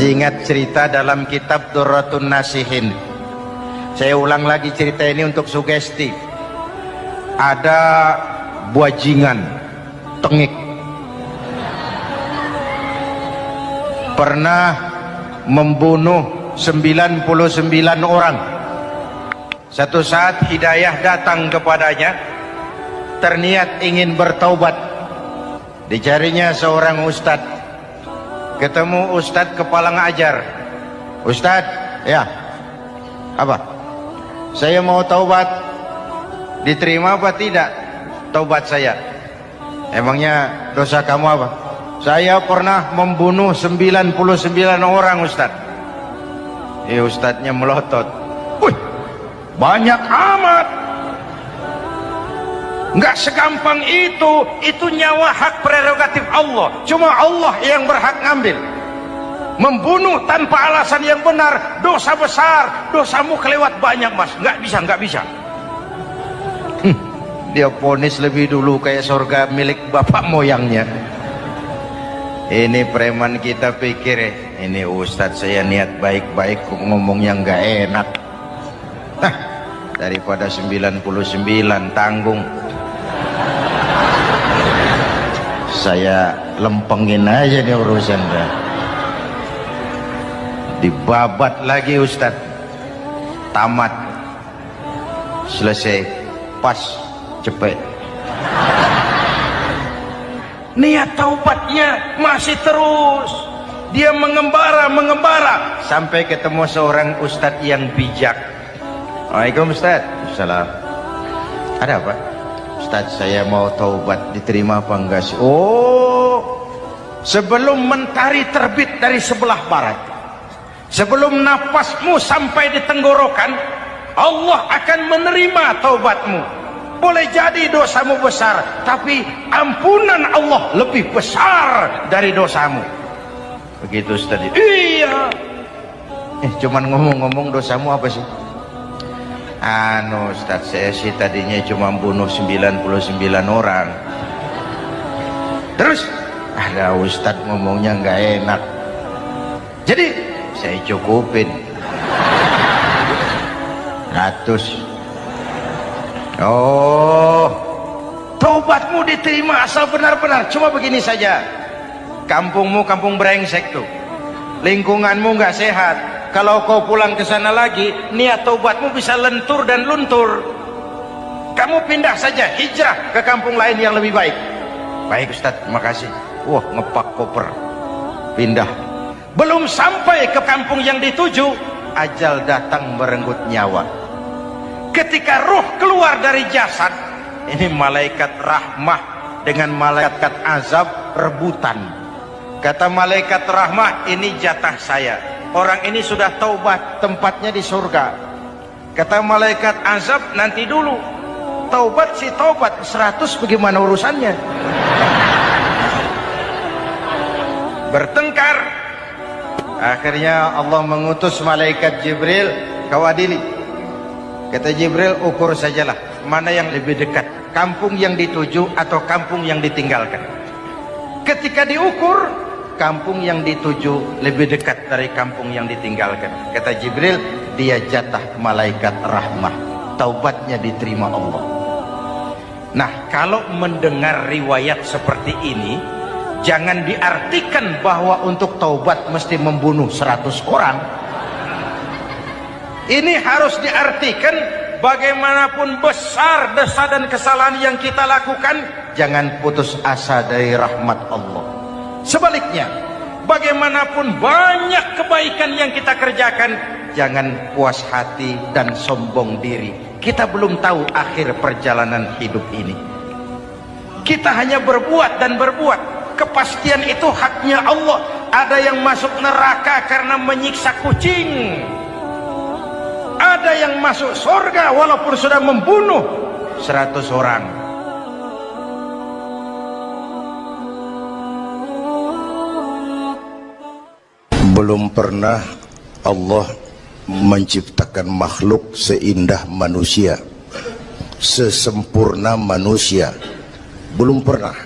Masih ingat cerita dalam kitab Durratun Nasihin? Saya ulang lagi cerita ini untuk sugesti. Ada buajingan tengik pernah membunuh 99 orang. Satu saat hidayah datang kepadanya, terniat ingin bertaubat. Dicarinya seorang ustadz, ketemu ustadz kepala ngajar. Ustadz, ya, apa? Saya mau taubat, diterima apa tidak taubat saya? Emangnya dosa kamu apa? Saya pernah membunuh 99 orang, Ustadz. Ustadznya melotot. Wih, banyak amat. Nggak segampang itu nyawa hak prerogatif Allah. Cuma Allah yang berhak ngambil. Membunuh tanpa alasan yang benar, dosa besar. Dosamu kelewat banyak, Mas. Nggak bisa. Dia vonis lebih dulu kayak surga milik bapak moyangnya. Ini preman kita pikir ini ustadz saya niat baik-baik kok ngomongnya nggak enak. Daripada 99 tanggung, saya lempengin aja nih urusan dah. Dibabat lagi ustadz, tamat, selesai, pas, cepet. Niat taubatnya masih terus. Dia mengembara sampai ketemu seorang ustadz yang bijak. Waalaikumsalam Ustadz. Salam. Ada apa? Ustadz, saya mau taubat, diterima apa enggak sih? Oh, sebelum mentari terbit dari sebelah barat, sebelum nafasmu sampai di tenggorokan, Allah akan menerima taubatmu. Boleh jadi dosamu besar, tapi ampunan Allah lebih besar dari dosamu. Begitu Ustaz. Iya. Cuman ngomong-ngomong dosamu apa sih? Ustaz, saya sih tadinya cuma bunuh 99 orang. Terus ada Ustaz ngomongnya nggak enak, jadi saya cukupin 100. Oh, taubatmu diterima asal benar-benar. Cuma begini saja, kampungmu kampung brengsek tuh, lingkunganmu nggak sehat. Kalau kau pulang ke sana lagi, niat taubatmu bisa lentur dan luntur. Kamu pindah saja, hijrah ke kampung lain yang lebih baik. Baik Ustadz, makasih. Wah, ngepak koper, pindah. Belum sampai ke kampung yang dituju, ajal datang merenggut nyawa. Ketika ruh keluar dari jasad, ini malaikat rahmah dengan malaikat azab rebutan. Kata malaikat rahmah, ini jatah saya. Orang ini sudah taubat, tempatnya di surga. Kata malaikat azab, nanti dulu. Taubat si taubat, 100 bagaimana urusannya? Bertengkar. Akhirnya Allah mengutus malaikat Jibril, kau adili. Kata Jibril, ukur sajalah mana yang lebih dekat, kampung yang dituju atau kampung yang ditinggalkan. Ketika diukur, kampung yang dituju lebih dekat dari kampung yang ditinggalkan. Kata Jibril, dia jatah malaikat rahmah, taubatnya diterima Allah. Nah, kalau mendengar riwayat seperti ini, jangan diartikan bahwa untuk taubat mesti membunuh 100 orang. Ini harus diartikan bagaimanapun besar dosa dan kesalahan yang kita lakukan, jangan putus asa dari rahmat Allah. Sebaliknya, bagaimanapun banyak kebaikan yang kita kerjakan, jangan puas hati dan sombong diri. Kita belum tahu akhir perjalanan hidup ini. Kita hanya berbuat dan berbuat. Kepastian itu haknya Allah. Ada yang masuk neraka karena menyiksa kucing. Ada yang masuk surga walaupun sudah membunuh 100 orang. Belum pernah Allah menciptakan makhluk seindah manusia, sesempurna manusia. Belum pernah.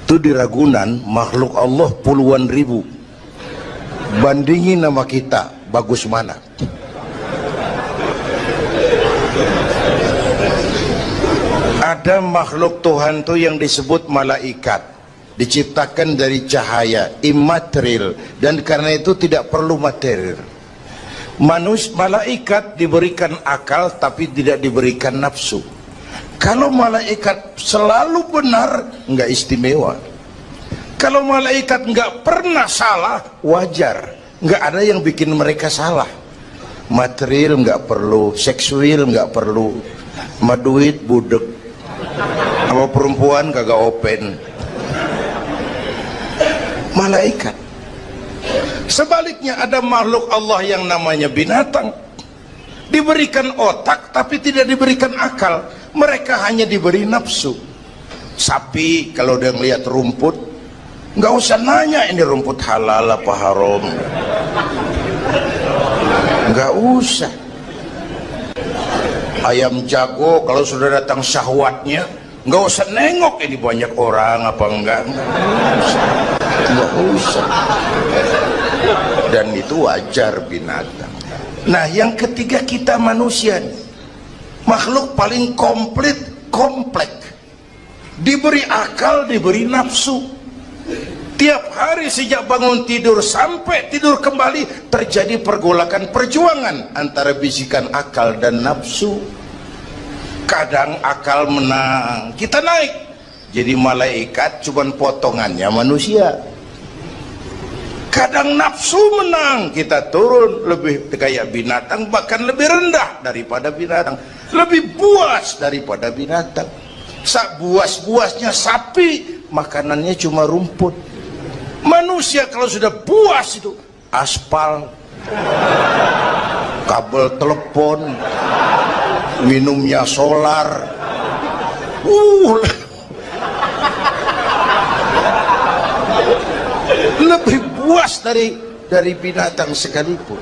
Itu di Ragunan makhluk Allah puluhan ribu. Bandingin nama kita, bagus mana? Ada makhluk Tuhan tuh yang disebut malaikat, diciptakan dari cahaya, immaterial, dan karena itu tidak perlu material. Malaikat diberikan akal tapi tidak diberikan nafsu. Kalau malaikat selalu benar, nggak istimewa. Kalau malaikat nggak pernah salah, wajar. Nggak ada yang bikin mereka salah. Material nggak perlu, seksual nggak perlu, maduit budek, sama perempuan kagak open. Malaikat. Sebaliknya ada makhluk Allah yang namanya binatang, diberikan otak tapi tidak diberikan akal. Mereka hanya diberi nafsu. Sapi kalau dia ngelihat rumput, nggak usah nanya ini rumput halal apa haram, nggak usah. Ayam jago kalau sudah datang syahwatnya, nggak usah nengok ini banyak orang apa enggak, nggak usah. Dan itu wajar binatang. Nah, yang ketiga kita manusia nih, makhluk paling komplek, diberi akal, diberi nafsu. Tiap hari sejak bangun tidur sampai tidur kembali terjadi pergolakan perjuangan antara bisikan akal dan nafsu. Kadang akal menang, kita naik jadi malaikat, cuman potongannya manusia. Kadang nafsu menang, kita turun lebih kayak binatang, bahkan lebih rendah daripada binatang, lebih buas daripada binatang. Buas-buasnya sapi, makanannya cuma rumput. Manusia kalau sudah buas itu aspal, kabel telepon, minumnya solar. Lebih buas dari binatang sekalipun.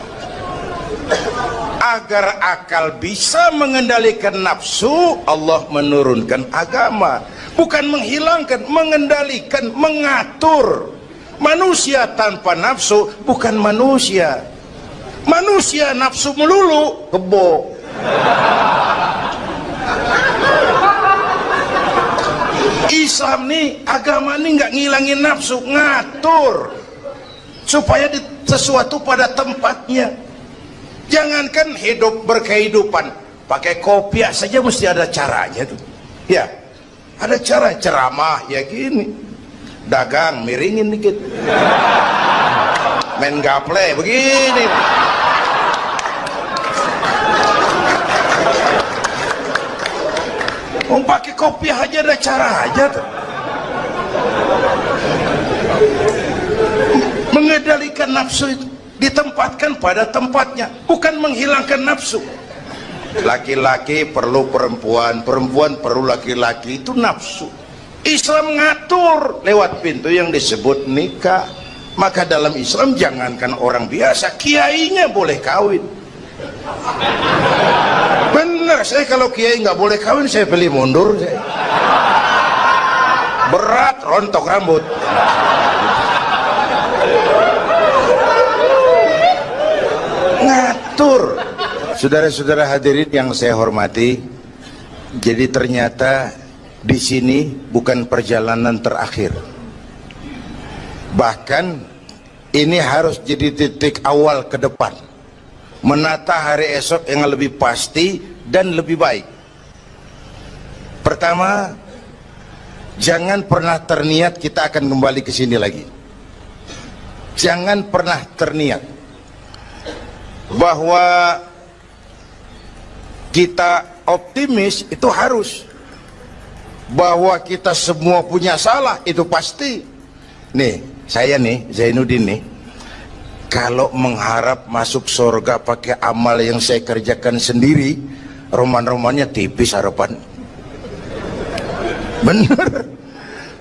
Agar akal bisa mengendalikan nafsu, Allah menurunkan agama, bukan menghilangkan, mengendalikan, mengatur. Manusia tanpa nafsu bukan manusia. Manusia nafsu melulu, kebo. Islam nih, agama nih nggak ngilangin nafsu, ngatur supaya sesuatu pada tempatnya. Jangankan hidup berkehidupan, pakai kopiah saja mesti ada caranya tuh. Ya, ada cara ceramah ya gini, dagang miringin dikit, main gaple begini. Pakai kopiah aja ada cara aja tuh. Mengendalikan nafsu itu ditempatkan pada tempatnya, bukan menghilangkan nafsu. Laki-laki perlu perempuan, perempuan perlu laki-laki, itu nafsu. Islam ngatur lewat pintu yang disebut nikah. Maka dalam Islam jangankan orang biasa, kiainya boleh kawin. Bener, saya kalau kiai nggak boleh kawin saya pilih mundur saya. Berat, rontok rambut. Ngatur. Saudara-saudara hadirin yang saya hormati, jadi ternyata di sini bukan perjalanan terakhir. Bahkan ini harus jadi titik awal ke depan, menata hari esok yang lebih pasti dan lebih baik. Pertama, jangan pernah terniat kita akan kembali ke sini lagi. Jangan pernah terniat bahwa kita optimis, itu harus. Bahwa kita semua punya salah, itu pasti. Nih, saya nih, Zainuddin nih, kalau mengharap masuk surga pakai amal yang saya kerjakan sendiri, roman-romannya tipis harapan. Bener.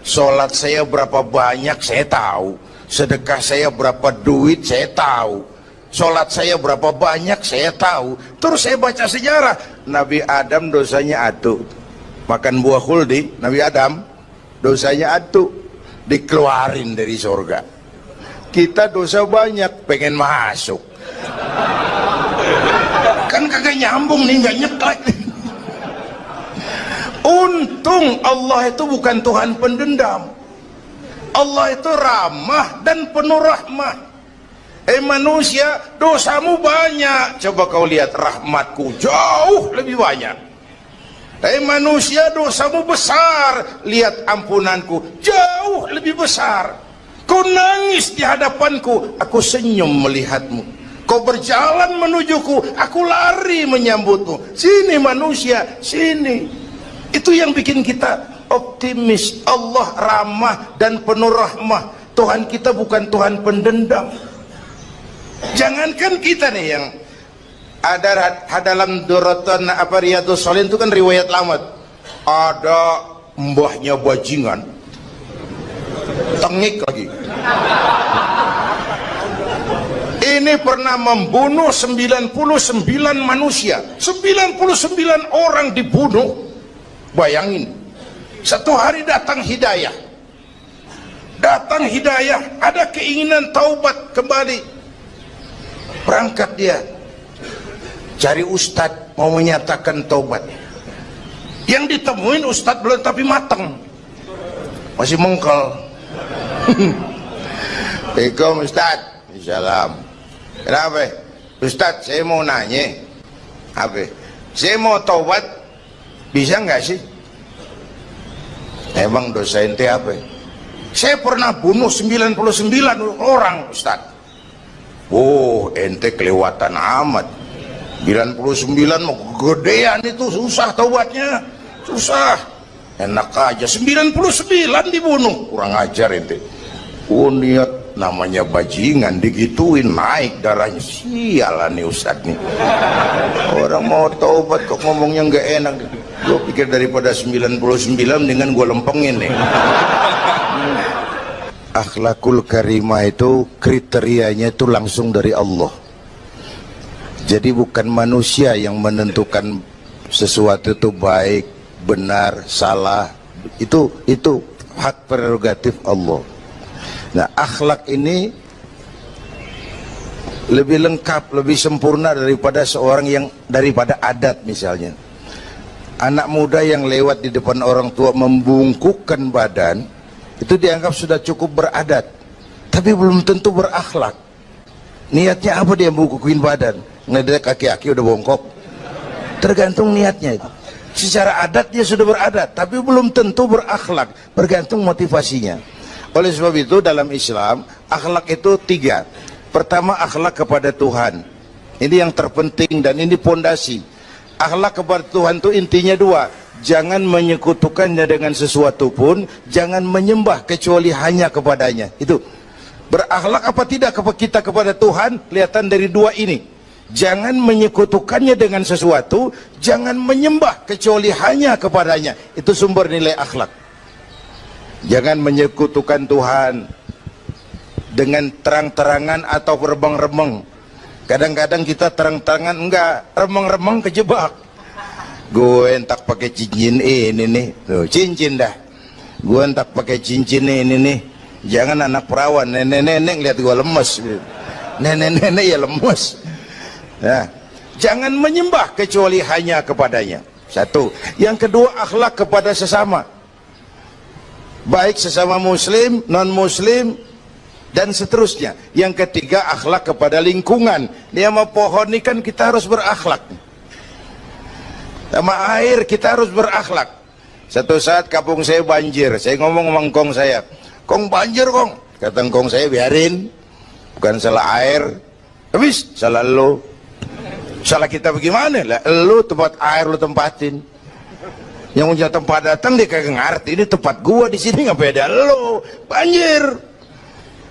Sholat saya berapa banyak saya tahu, sedekah saya berapa duit saya tahu, sholat saya berapa banyak saya tahu. Terus saya baca sejarah, Nabi Adam dosanya atu, makan buah khuldi. Nabi Adam dosanya atu, dikeluarin dari surga. Kita dosa banyak, pengen masuk. Kan kagak nyambung nih, nggak nyeklek. Untung Allah itu bukan Tuhan pendendam. Allah itu ramah dan penuh rahmah. Manusia, dosamu banyak, coba kau lihat rahmatku jauh lebih banyak. Manusia, dosamu besar, lihat ampunanku jauh lebih besar. Kau nangis di hadapanku, aku senyum melihatmu. Kau berjalan menujuku, aku lari menyambutmu. Sini manusia, sini. Itu yang bikin kita optimis. Allah ramah dan penuh rahmah. Tuhan kita bukan Tuhan pendendam. Jangankan kita nih yang ada dalam Duratan Riyadhus Shalihin itu kan riwayat lama. Ada mbahnya bajingan, tengik lagi. Ini pernah membunuh 99 manusia, 99 orang dibunuh. Bayangin, satu hari datang hidayah, ada keinginan taubat kembali, berangkat dia cari ustadz mau menyatakan taubat. Yang ditemuin ustadz belum tapi mateng, masih mengkel. Assalamualaikum ustadz. Salam. Kenapa ustadz, saya mau nanya, apa saya mau taubat, bisa nggak sih? Emang dosa ente apa? Saya pernah bunuh 99 orang ustadz. Oh, ente kelewatan amat. 99 mau gedean itu, susah taubatnya, susah. Enak aja 99 dibunuh, kurang ajar ente. Oh, niat namanya bajingan digituin naik darahnya. Sialan nih ustadz nih. Orang mau taubat kok ngomongnya nggak enak. Gue pikir daripada 99 dengan gue lempengin nih. Akhlakul karimah itu kriterianya itu langsung dari Allah. Jadi bukan manusia yang menentukan sesuatu itu baik, benar, salah. Itu hak prerogatif Allah. Nah, akhlak ini lebih lengkap, lebih sempurna daripada seorang yang daripada adat misalnya. Anak muda yang lewat di depan orang tua membungkukkan badan, itu dianggap sudah cukup beradat, tapi belum tentu berakhlak. Niatnya apa dia membungkukin badan? Ngelihat kaki-kaki udah bongkok. Tergantung niatnya itu. Secara adat dia sudah beradat, tapi belum tentu berakhlak, bergantung motivasinya. Oleh sebab itu dalam Islam akhlak itu 3. Pertama, akhlak kepada Tuhan. Ini yang terpenting dan ini pondasi. Akhlak kepada Tuhan itu intinya 2. Jangan menyekutukannya dengan sesuatu pun, jangan menyembah kecuali hanya kepadanya. Itu berakhlak apa tidak kita kepada Tuhan, kelihatan dari 2 ini. Jangan menyekutukannya dengan sesuatu, jangan menyembah kecuali hanya kepadanya. Itu sumber nilai akhlak. Jangan menyekutukan Tuhan dengan terang-terangan atau remeng-remeng. Kadang-kadang kita terang-terangan enggak, remeng-remeng kejebak. Gue entak pakai cincin ini nih, tuh, cincin dah. Gue entak pakai cincin ini nih. Jangan anak perawan, nenek-nenek lihat gue lemes. Nenek-nenek ya lemes. Nah, jangan menyembah kecuali hanya kepadanya. 1. Yang kedua, akhlak kepada sesama. Baik sesama muslim, non muslim, dan seterusnya. Yang ketiga, akhlak kepada lingkungan. Dia mau pohon ini kan kita harus berakhlak. Sama air kita harus berakhlak. Satu saat kampung saya banjir, saya ngomong sama engkong saya, "Kong banjir kong." Kata engkong saya, "Biarin, bukan salah air, habis salah lo." Salah kita bagaimana? Lah lo tempat air lo tempatin. Yang punya tempat datang dia kagak ngerti, ini tempat gua di sini ngapain ada lo banjir.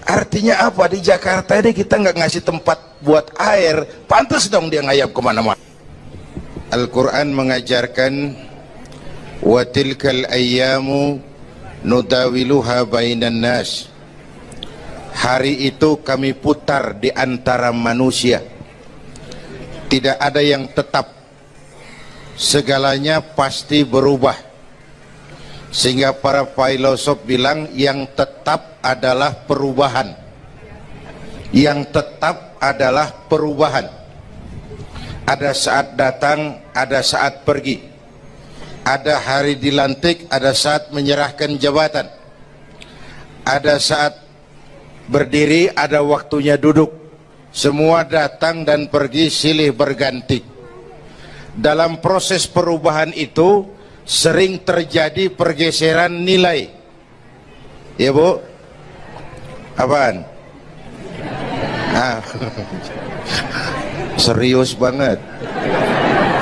Artinya apa? Di Jakarta ini kita nggak ngasih tempat buat air, pantas dong dia ngayap kemana-mana. Al-Quran mengajarkan wa tilkal ayyamu nudawiluha bainan nas. Hari itu kami putar di antara manusia. Tidak ada yang tetap. Segalanya pasti berubah. Sehingga para filosof bilang yang tetap adalah perubahan. Yang tetap adalah perubahan. Ada saat datang, ada saat pergi. Ada hari dilantik, ada saat menyerahkan jabatan. Ada saat berdiri, ada waktunya duduk. Semua datang dan pergi silih berganti. Dalam proses perubahan itu sering terjadi pergeseran nilai. Ya Bu? Apaan? Serius banget.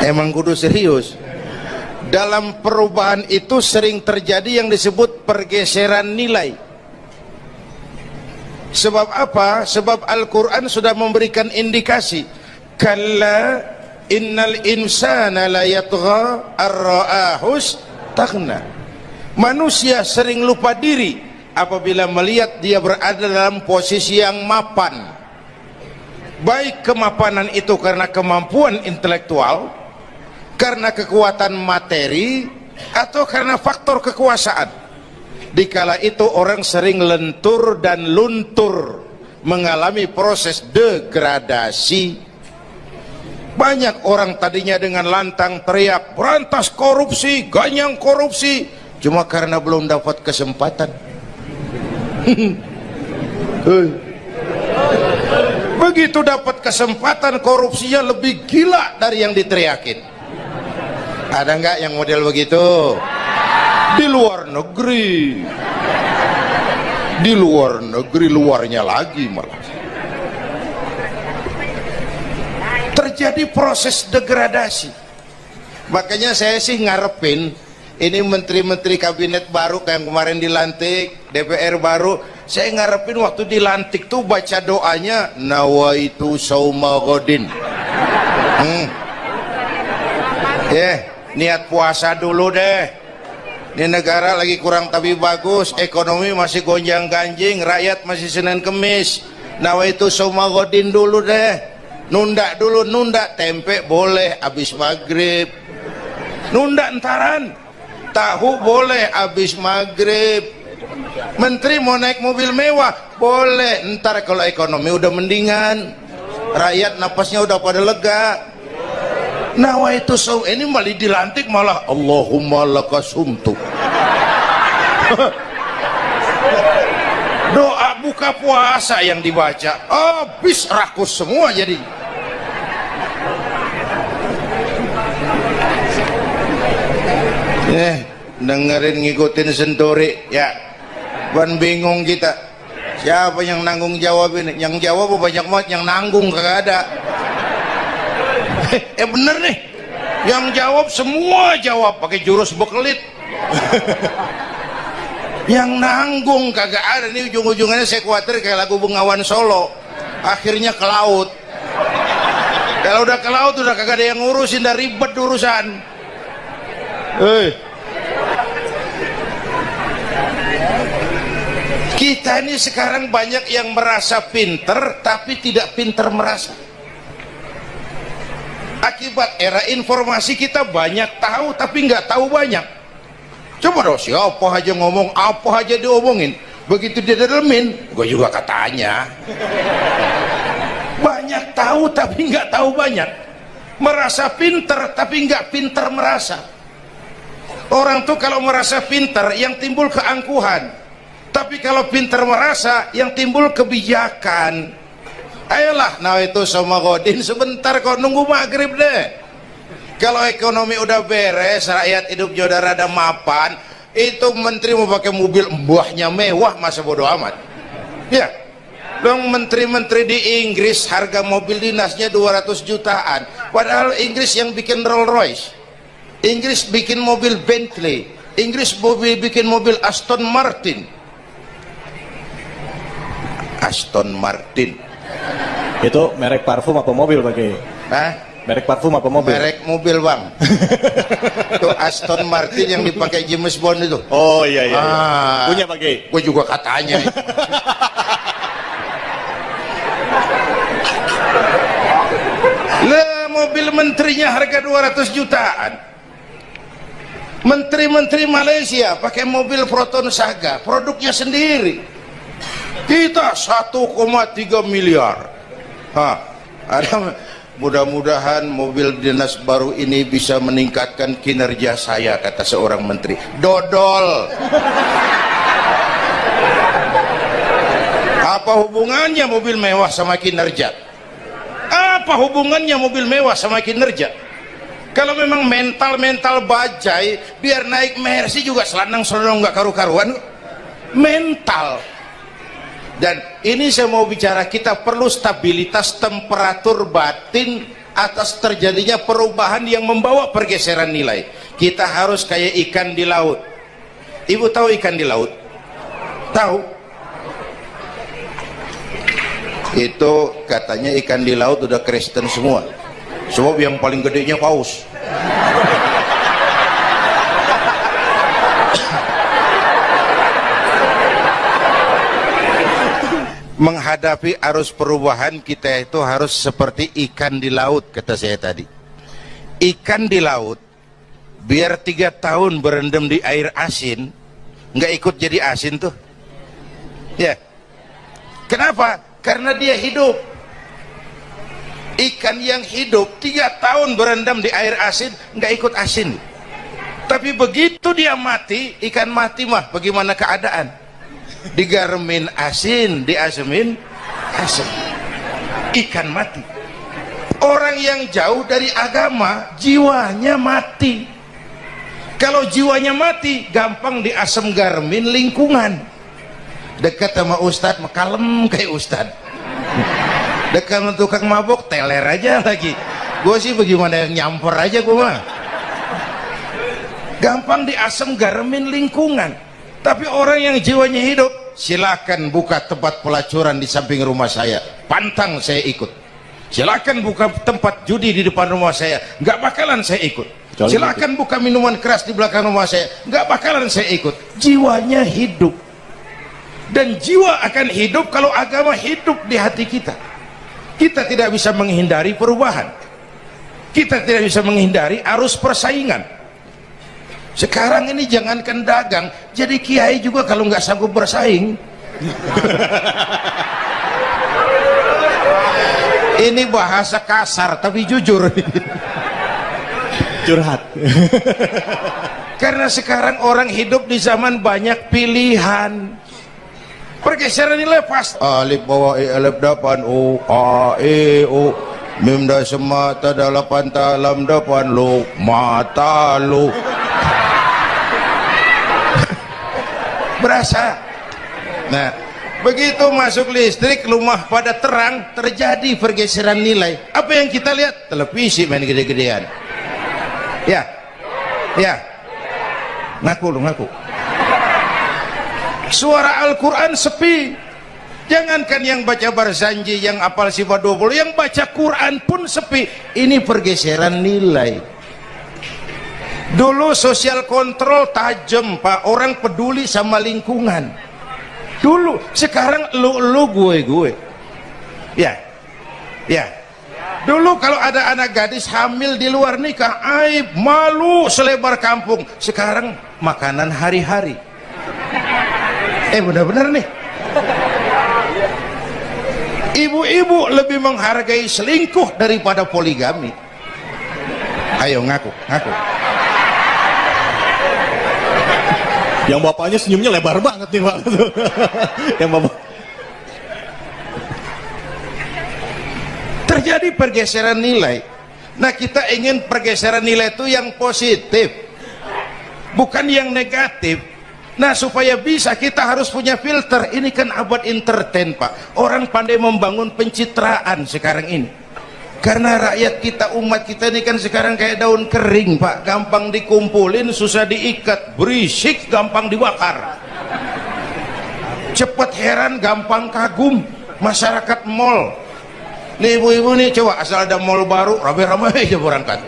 Emang kudu serius. Dalam perubahan itu sering terjadi yang disebut pergeseran nilai. Sebab apa? Sebab Al-Quran sudah memberikan indikasi. Kalla innal insana la yatgha ar-ra'ahus taghna. Manusia sering lupa diri apabila melihat dia berada dalam posisi yang mapan. Baik kemapanan itu karena kemampuan intelektual, karena kekuatan materi, atau karena faktor kekuasaan. Dikala itu orang sering lentur dan luntur, mengalami proses degradasi. Banyak orang tadinya dengan lantang teriak berantas korupsi, ganyang korupsi, cuma karena belum dapat kesempatan. Begitu dapat kesempatan, korupsinya lebih gila dari yang diteriakin. Ada nggak yang model begitu? Di luar negeri. Di luar negeri, luarnya lagi malah. Terjadi proses degradasi. Makanya saya sih ngarepin ini menteri-menteri kabinet baru kayak yang kemarin dilantik, DPR baru, saya ngarepin waktu dilantik tuh baca doanya nawaitu sauma godin. Niat puasa dulu deh. Ini negara lagi kurang tapi bagus, ekonomi masih gonjang ganjing, rakyat masih Senin Kemis. Nawaitu sauma godin dulu deh. Nunda dulu, nunda tempe boleh abis maghrib. Nunda entaran. Tahu boleh abis maghrib. Menteri mau naik mobil mewah boleh, ntar kalau ekonomi udah mendingan, rakyat napasnya udah pada lega. Nawaitu saum, ini malah dilantik malah Allahumma lakasumtu. Doa buka puasa yang dibaca habis rakus semua jadi. Dengerin ngikutin senturi ya, ban bingung kita. Siapa yang nanggung jawab ini? Yang jawab banyak banget, yang nanggung kagak ada. Bener nih, yang jawab semua jawab pakai jurus bekelit. Yang nanggung kagak ada. Nih ujung-ujungnya saya khawatir kayak lagu Bengawan Solo, akhirnya ke laut. Kalau udah ke laut udah kagak ada yang ngurusin, dah ribet urusan. Kita ini sekarang banyak yang merasa pinter tapi tidak pinter merasa. Akibat era informasi kita banyak tahu tapi nggak tahu banyak. Coba dong, siapa aja ngomong apa aja diomongin, begitu dia dalemin gue juga katanya. Banyak tahu tapi nggak tahu banyak. Merasa pinter tapi nggak pinter merasa. Orang tuh kalau merasa pinter yang timbul keangkuhan. Tapi kalau pinter merasa yang timbul kebijakan. Ayolah, nah itu sama godin sebentar kok, nunggu maghrib deh. Kalau ekonomi udah beres, rakyat hidupnya udah rada mapan, itu menteri mau pakai mobil buahnya mewah, masa bodo amat. Ya, dong menteri-menteri di Inggris harga mobil dinasnya 200 jutaan. Padahal Inggris yang bikin Rolls Royce, Inggris bikin mobil Bentley, Inggris bikin mobil Aston Martin. Aston Martin itu merek parfum apa mobil pakai? Hah? Merek parfum apa mobil? Merek mobil bang. Itu Aston Martin yang dipakai James Bond itu. Oh iya iya, punya pakai? Gue juga katanya. Lah mobil menterinya harga 200 jutaan. Menteri-menteri Malaysia pakai mobil Proton Saga, produknya sendiri. Kita 1,3 miliar. Ada, mudah-mudahan mobil dinas baru ini bisa meningkatkan kinerja saya, kata seorang menteri. Dodol. Apa hubungannya mobil mewah sama kinerja? Apa hubungannya mobil mewah sama kinerja? Kalau memang mental bajai, biar naik Mercy juga selandang-selandang nggak karu-karuan. Mental. Dan ini saya mau bicara, kita perlu stabilitas temperatur batin atas terjadinya perubahan yang membawa pergeseran nilai. Kita harus kayak ikan di laut. Ibu tahu ikan di laut? Tahu? Itu katanya ikan di laut udah Kristen semua. Sebab yang paling gedenya paus. Menghadapi arus perubahan kita itu harus seperti ikan di laut, kata saya tadi. Ikan di laut biar 3 tahun berendam di air asin, nggak ikut jadi asin tuh ya. Kenapa? Karena dia hidup. Ikan yang hidup 3 tahun berendam di air asin nggak ikut asin. Tapi begitu dia mati, ikan mati mah bagaimana keadaan? Digaremin asin, diasemin asin, ikan mati. Orang yang jauh dari agama jiwanya mati. Kalau jiwanya mati gampang diasem garemin lingkungan. Dekat sama ustadz kalem kayak ustadz, dekat sama tukang mabok teler aja lagi. Gue sih bagaimana yang nyamper aja gue mah. Gampang diasem garemin lingkungan. Tapi orang yang jiwanya hidup, silakan buka tempat pelacuran di samping rumah saya, pantang saya ikut. Silakan buka tempat judi di depan rumah saya, nggak bakalan saya ikut. Silakan buka minuman keras di belakang rumah saya, nggak bakalan saya ikut. Jiwanya hidup. Dan jiwa akan hidup kalau agama hidup di hati kita. Kita tidak bisa menghindari perubahan. Kita tidak bisa menghindari arus persaingan. Sekarang ini jangankan dagang, jadi kiai juga kalau nggak sanggup bersaing. Ini bahasa kasar tapi jujur. Curhat. Karena sekarang orang hidup di zaman banyak pilihan. Pergeseran nilai pas. Alif bawah alif depan u a e u mim da semata dalapan talam depan lu mata lu. Berasa. Nah, begitu masuk listrik, rumah pada terang, terjadi pergeseran nilai. Apa yang kita lihat? Televisi main gede-gedean. Ya, ya, ngaku lu ngaku. Suara Al-Quran sepi. Jangankan yang baca Barzanji, yang apal sifat 20, yang baca Quran pun sepi. Ini pergeseran nilai. Dulu sosial kontrol tajam pak, orang peduli sama lingkungan. Dulu, sekarang lu gue. Ya, ya. Dulu kalau ada anak gadis hamil di luar nikah, aib, malu selebar kampung. Sekarang makanan hari-hari. Benar-benar nih. Ibu-ibu lebih menghargai selingkuh daripada poligami. Ayo ngaku. Yang bapaknya senyumnya lebar banget nih pak. Yang bapak. Terjadi pergeseran nilai. Nah kita ingin pergeseran nilai itu yang positif, bukan yang negatif. Nah supaya bisa kita harus punya filter. Ini kan abad entertain pak. Orang pandai membangun pencitraan sekarang ini. Karena rakyat kita, umat kita ini kan sekarang kayak daun kering pak, gampang dikumpulin, susah diikat, berisik, gampang dibakar. Cepat heran, gampang kagum. Masyarakat mall nih, ibu-ibu nih, coba asal ada mall baru, rame-rame aja berangkat.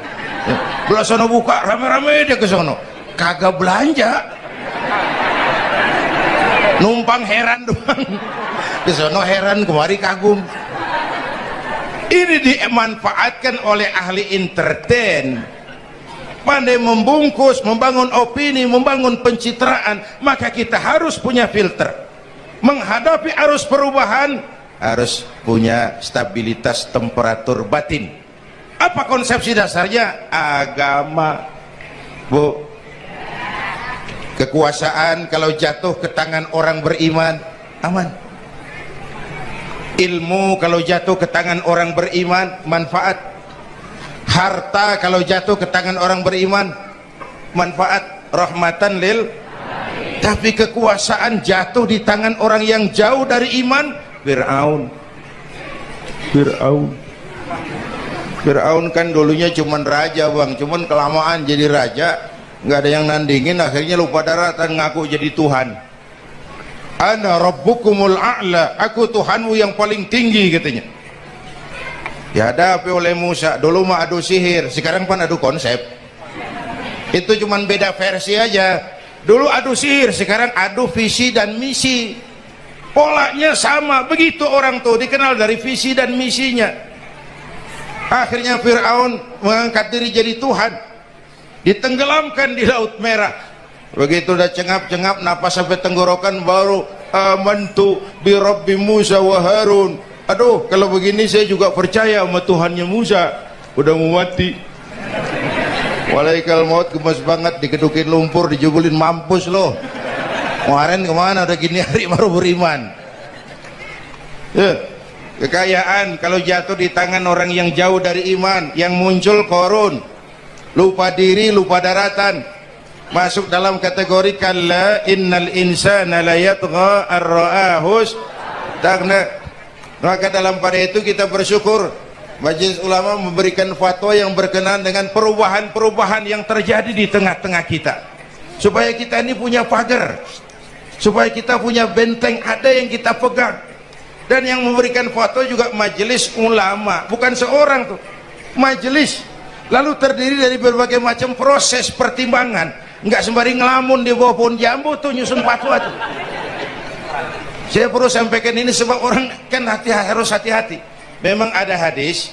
Belah sono buka, rame-rame dia ke sono, kagak belanja, numpang heran doang. Ke sono heran, kemari kagum. Ini dimanfaatkan oleh ahli entertain, pandai membungkus, membangun opini, membangun pencitraan. Maka kita harus punya filter. menghadapi arus perubahan harus punya stabilitas temperatur batin. Apa konsepsi dasarnya? Agama, Bu. Kekuasaan kalau jatuh ke tangan orang beriman aman. Ilmu kalau jatuh ke tangan orang beriman manfaat. Harta kalau jatuh ke tangan orang beriman manfaat, rahmatan lil. Tapi kekuasaan jatuh di tangan orang yang jauh dari iman, Fir'aun kan dulunya cuman raja bang, cuman kelamaan jadi raja nggak ada yang nandingin, akhirnya lupa daratan ngaku jadi Tuhan. Ana rabbukumul a'la, aku Tuhanmu yang paling tinggi katanya. Dihadapi oleh Musa, dulu mah adu sihir, sekarang kan adu konsep. Itu cuman beda versi aja. Dulu adu sihir, sekarang adu visi dan misi. Polanya sama, begitu orang tuh dikenal dari visi dan misinya. Akhirnya Fir'aun mengangkat diri jadi Tuhan, ditenggelamkan di Laut Merah. Begitu udah cengap-cengap napas sampai tenggorokan baru amantu bi Rabbi Musa wa Harun. Aduh, kalau begini saya juga percaya sama Tuhannya Musa. Udah mau mati. Walaikal maut, gemes banget, dikedukin lumpur, dijubulin, mampus loh. Kemarin kemana udah gini hari baru beriman. Kekayaan kalau jatuh di tangan orang yang jauh dari iman, yang muncul korun, lupa diri, lupa daratan, masuk dalam kategori kalla innal insana la yatgha ar-ra'ahus taghna. Maka dalam pada itu kita bersyukur Majelis Ulama memberikan fatwa yang berkenaan dengan perubahan-perubahan yang terjadi di tengah-tengah kita, supaya kita ini punya pagar, supaya kita punya benteng ada yang kita pegang. Dan yang memberikan fatwa juga Majelis Ulama, bukan seorang tuh, majelis, lalu terdiri dari berbagai macam proses pertimbangan. Nggak sembari ngelamun di bawah pohon jambu tuh nyusun fatwa tuh. Saya perlu sampaikan ini sebab orang kan harus hati-hati. Memang ada hadis,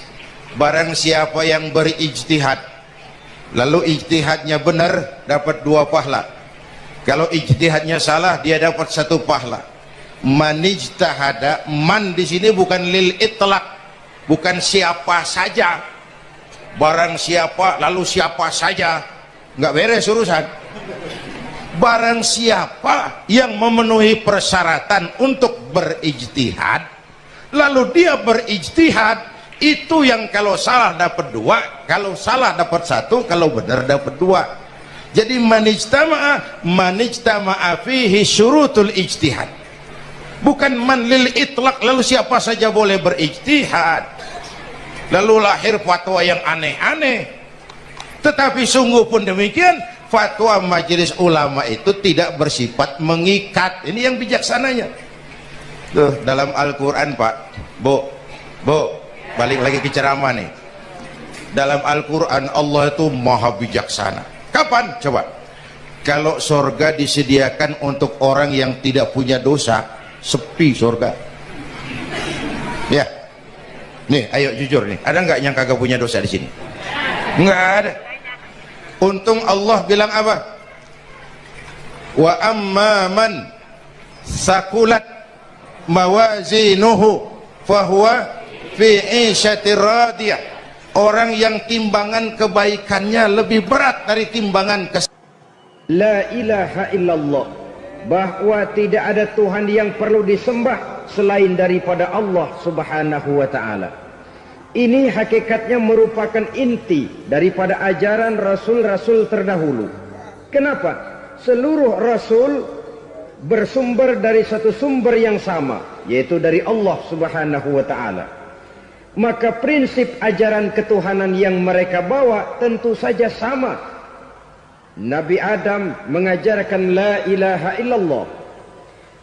barang siapa yang berijtihad lalu ijtihadnya benar dapat 2 pahala, kalau ijtihadnya salah dia dapat 1 pahala. Manijtahada, man di sini bukan lil itlaq, bukan siapa saja, barang siapa lalu siapa saja, nggak beres urusan. Barang siapa yang memenuhi persyaratan untuk berijtihad lalu dia berijtihad, itu yang kalau salah dapat 2, kalau salah dapat 1, kalau benar dapat 2. Jadi manijtama'a fihi syurutul ijtihad, bukan man lil itlaq lalu siapa saja boleh berijtihad lalu lahir fatwa yang aneh-aneh. Tetapi sungguh pun demikian, fatwa Majelis Ulama itu tidak bersifat mengikat. Ini yang bijaksananya. Tuh, dalam Al-Quran Pak, Bu, balik lagi ke ceramah nih. Dalam Al-Quran Allah itu maha bijaksana. Kapan? Coba. Kalau sorga disediakan untuk orang yang tidak punya dosa, sepi sorga. Ya, nih, ayo jujur nih, ada nggak yang kagak punya dosa di sini? Nggak ada. Untung Allah bilang apa? Wa amma man sakulat mawazinuhu fahuwa fi 'ishatir radiyah. Orang yang timbangan kebaikannya lebih berat dari timbangan La ilaha illallah, bahwa tidak ada Tuhan yang perlu disembah selain daripada Allah subhanahu wa ta'ala. Ini hakikatnya merupakan inti daripada ajaran rasul-rasul terdahulu. Kenapa? Seluruh rasul bersumber dari satu sumber yang sama, yaitu dari Allah subhanahu wa ta'ala. Maka prinsip ajaran ketuhanan yang mereka bawa tentu saja sama. Nabi Adam mengajarkan la ilaha illallah,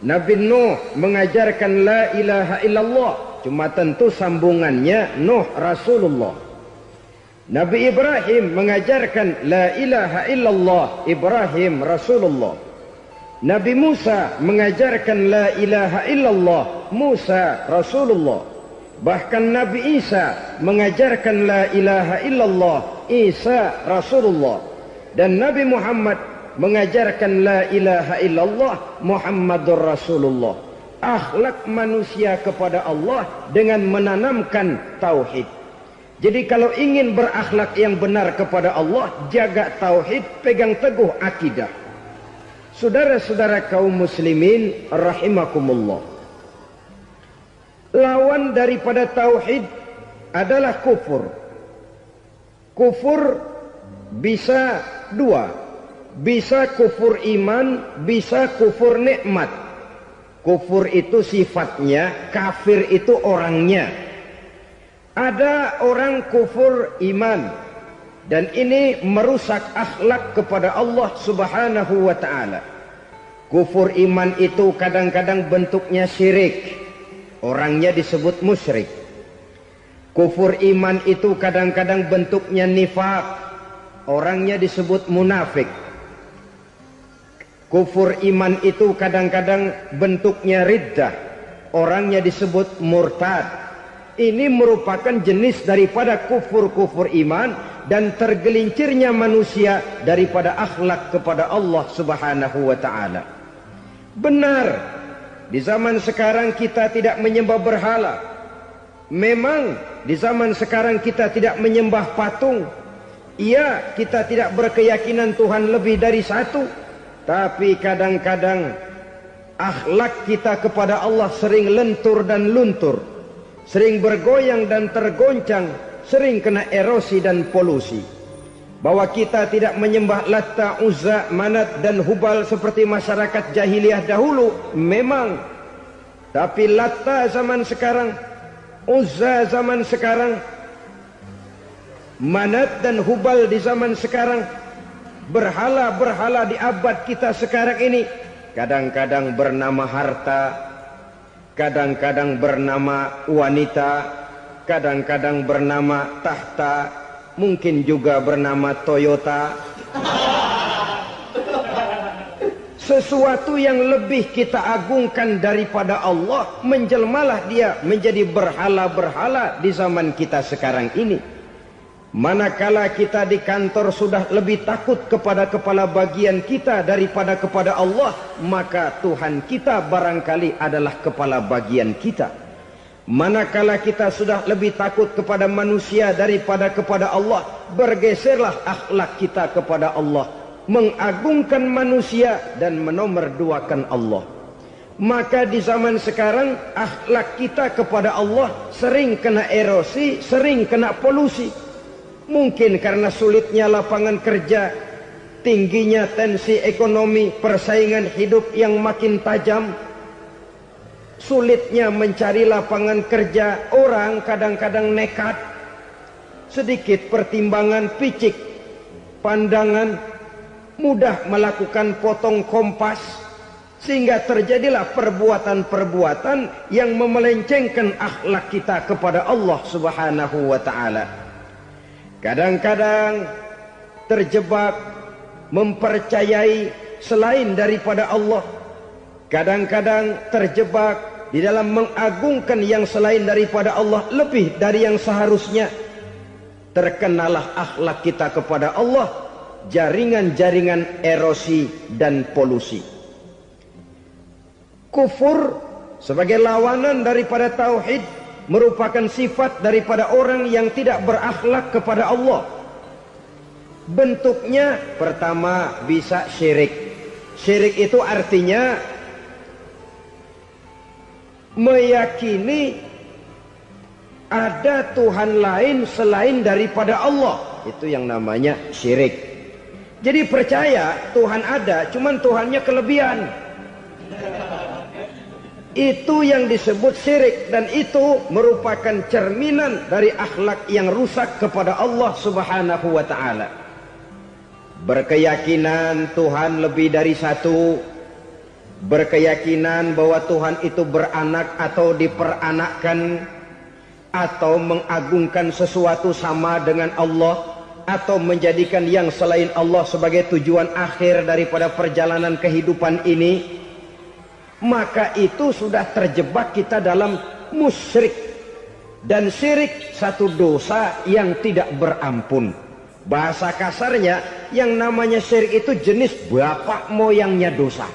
Nabi Nuh mengajarkan la ilaha illallah, cuma tentu sambungannya Nuh Rasulullah. Nabi Ibrahim mengajarkan la ilaha illallah, Ibrahim Rasulullah. Nabi Musa mengajarkan la ilaha illallah, Musa Rasulullah. Bahkan Nabi Isa mengajarkan la ilaha illallah, Isa Rasulullah. Dan Nabi Muhammad mengajarkan la ilaha illallah, Muhammadur Rasulullah. akhlak manusia kepada Allah dengan menanamkan tauhid. Jadi kalau ingin berakhlak yang benar kepada Allah, jaga tauhid, pegang teguh akidah. Saudara-saudara kaum muslimin rahimakumullah, lawan daripada tauhid adalah kufur. Kufur bisa dua, bisa kufur iman, bisa kufur nikmat. Kufur itu sifatnya, kafir itu orangnya. Ada orang kufur iman, dan ini merusak akhlak kepada Allah subhanahu wa ta'ala. Kufur iman itu kadang-kadang bentuknya syirik, orangnya disebut musyrik. Kufur iman itu kadang-kadang bentuknya nifaq, orangnya disebut munafik. Kufur iman itu kadang-kadang bentuknya riddah, orangnya disebut murtad. Ini merupakan jenis daripada kufur-kufur iman dan tergelincirnya manusia daripada akhlak kepada Allah subhanahu wa ta'ala. Benar, di zaman sekarang kita tidak menyembah berhala. Memang di zaman sekarang kita tidak menyembah patung. Iya, kita tidak berkeyakinan Tuhan lebih dari satu. Tapi kadang-kadang akhlak kita kepada Allah sering lentur dan luntur, sering bergoyang dan tergoncang, sering kena erosi dan polusi. Bahwa kita tidak menyembah Latta, Uzza, Manat dan Hubal seperti masyarakat jahiliyah dahulu, memang. Tapi Latta zaman sekarang, Uzza zaman sekarang, Manat dan Hubal di zaman sekarang, berhala-berhala di abad kita sekarang ini, kadang-kadang bernama harta, kadang-kadang bernama wanita, kadang-kadang bernama tahta, mungkin juga bernama Toyota. Sesuatu yang lebih kita agungkan daripada Allah, menjelmalah dia menjadi berhala-berhala di zaman kita sekarang ini. Manakala kita di kantor sudah lebih takut kepada kepala bagian kita daripada kepada Allah, maka Tuhan kita barangkali adalah kepala bagian kita. Manakala kita sudah lebih takut kepada manusia daripada kepada Allah, bergeserlah akhlak kita kepada Allah, mengagungkan manusia dan menomorduakan Allah. Maka di zaman sekarang akhlak kita kepada Allah sering kena erosi, sering kena polusi. Mungkin karena sulitnya lapangan kerja, tingginya tensi ekonomi, persaingan hidup yang makin tajam, sulitnya mencari lapangan kerja, orang kadang-kadang nekat, sedikit pertimbangan, picik pandangan, mudah melakukan potong kompas, sehingga terjadilah perbuatan-perbuatan yang memelencengkan akhlak kita kepada Allah subhanahu wa ta'ala. Kadang-kadang terjebak mempercayai selain daripada Allah. Kadang-kadang terjebak di dalam mengagungkan yang selain daripada Allah lebih dari yang seharusnya. Terkenalah akhlak kita kepada Allah jaringan-jaringan erosi dan polusi. Kufur sebagai lawanan daripada tauhid merupakan sifat daripada orang yang tidak berakhlak kepada Allah. Bentuknya pertama bisa syirik. Syirik itu artinya meyakini ada Tuhan lain selain daripada Allah. Itu yang namanya syirik. Jadi percaya Tuhan ada, cuman Tuhannya kelebihan. Itu yang disebut syirik, dan itu merupakan cerminan dari akhlak yang rusak kepada Allah subhanahu wa ta'ala. Berkeyakinan Tuhan lebih dari satu, berkeyakinan bahwa Tuhan itu beranak atau diperanakkan, atau mengagungkan sesuatu sama dengan Allah, atau menjadikan yang selain Allah sebagai tujuan akhir daripada perjalanan kehidupan ini, maka itu sudah terjebak kita dalam musyrik. Dan syirik satu dosa yang tidak berampun. Bahasa kasarnya, yang namanya syirik itu jenis bapak moyangnya dosa.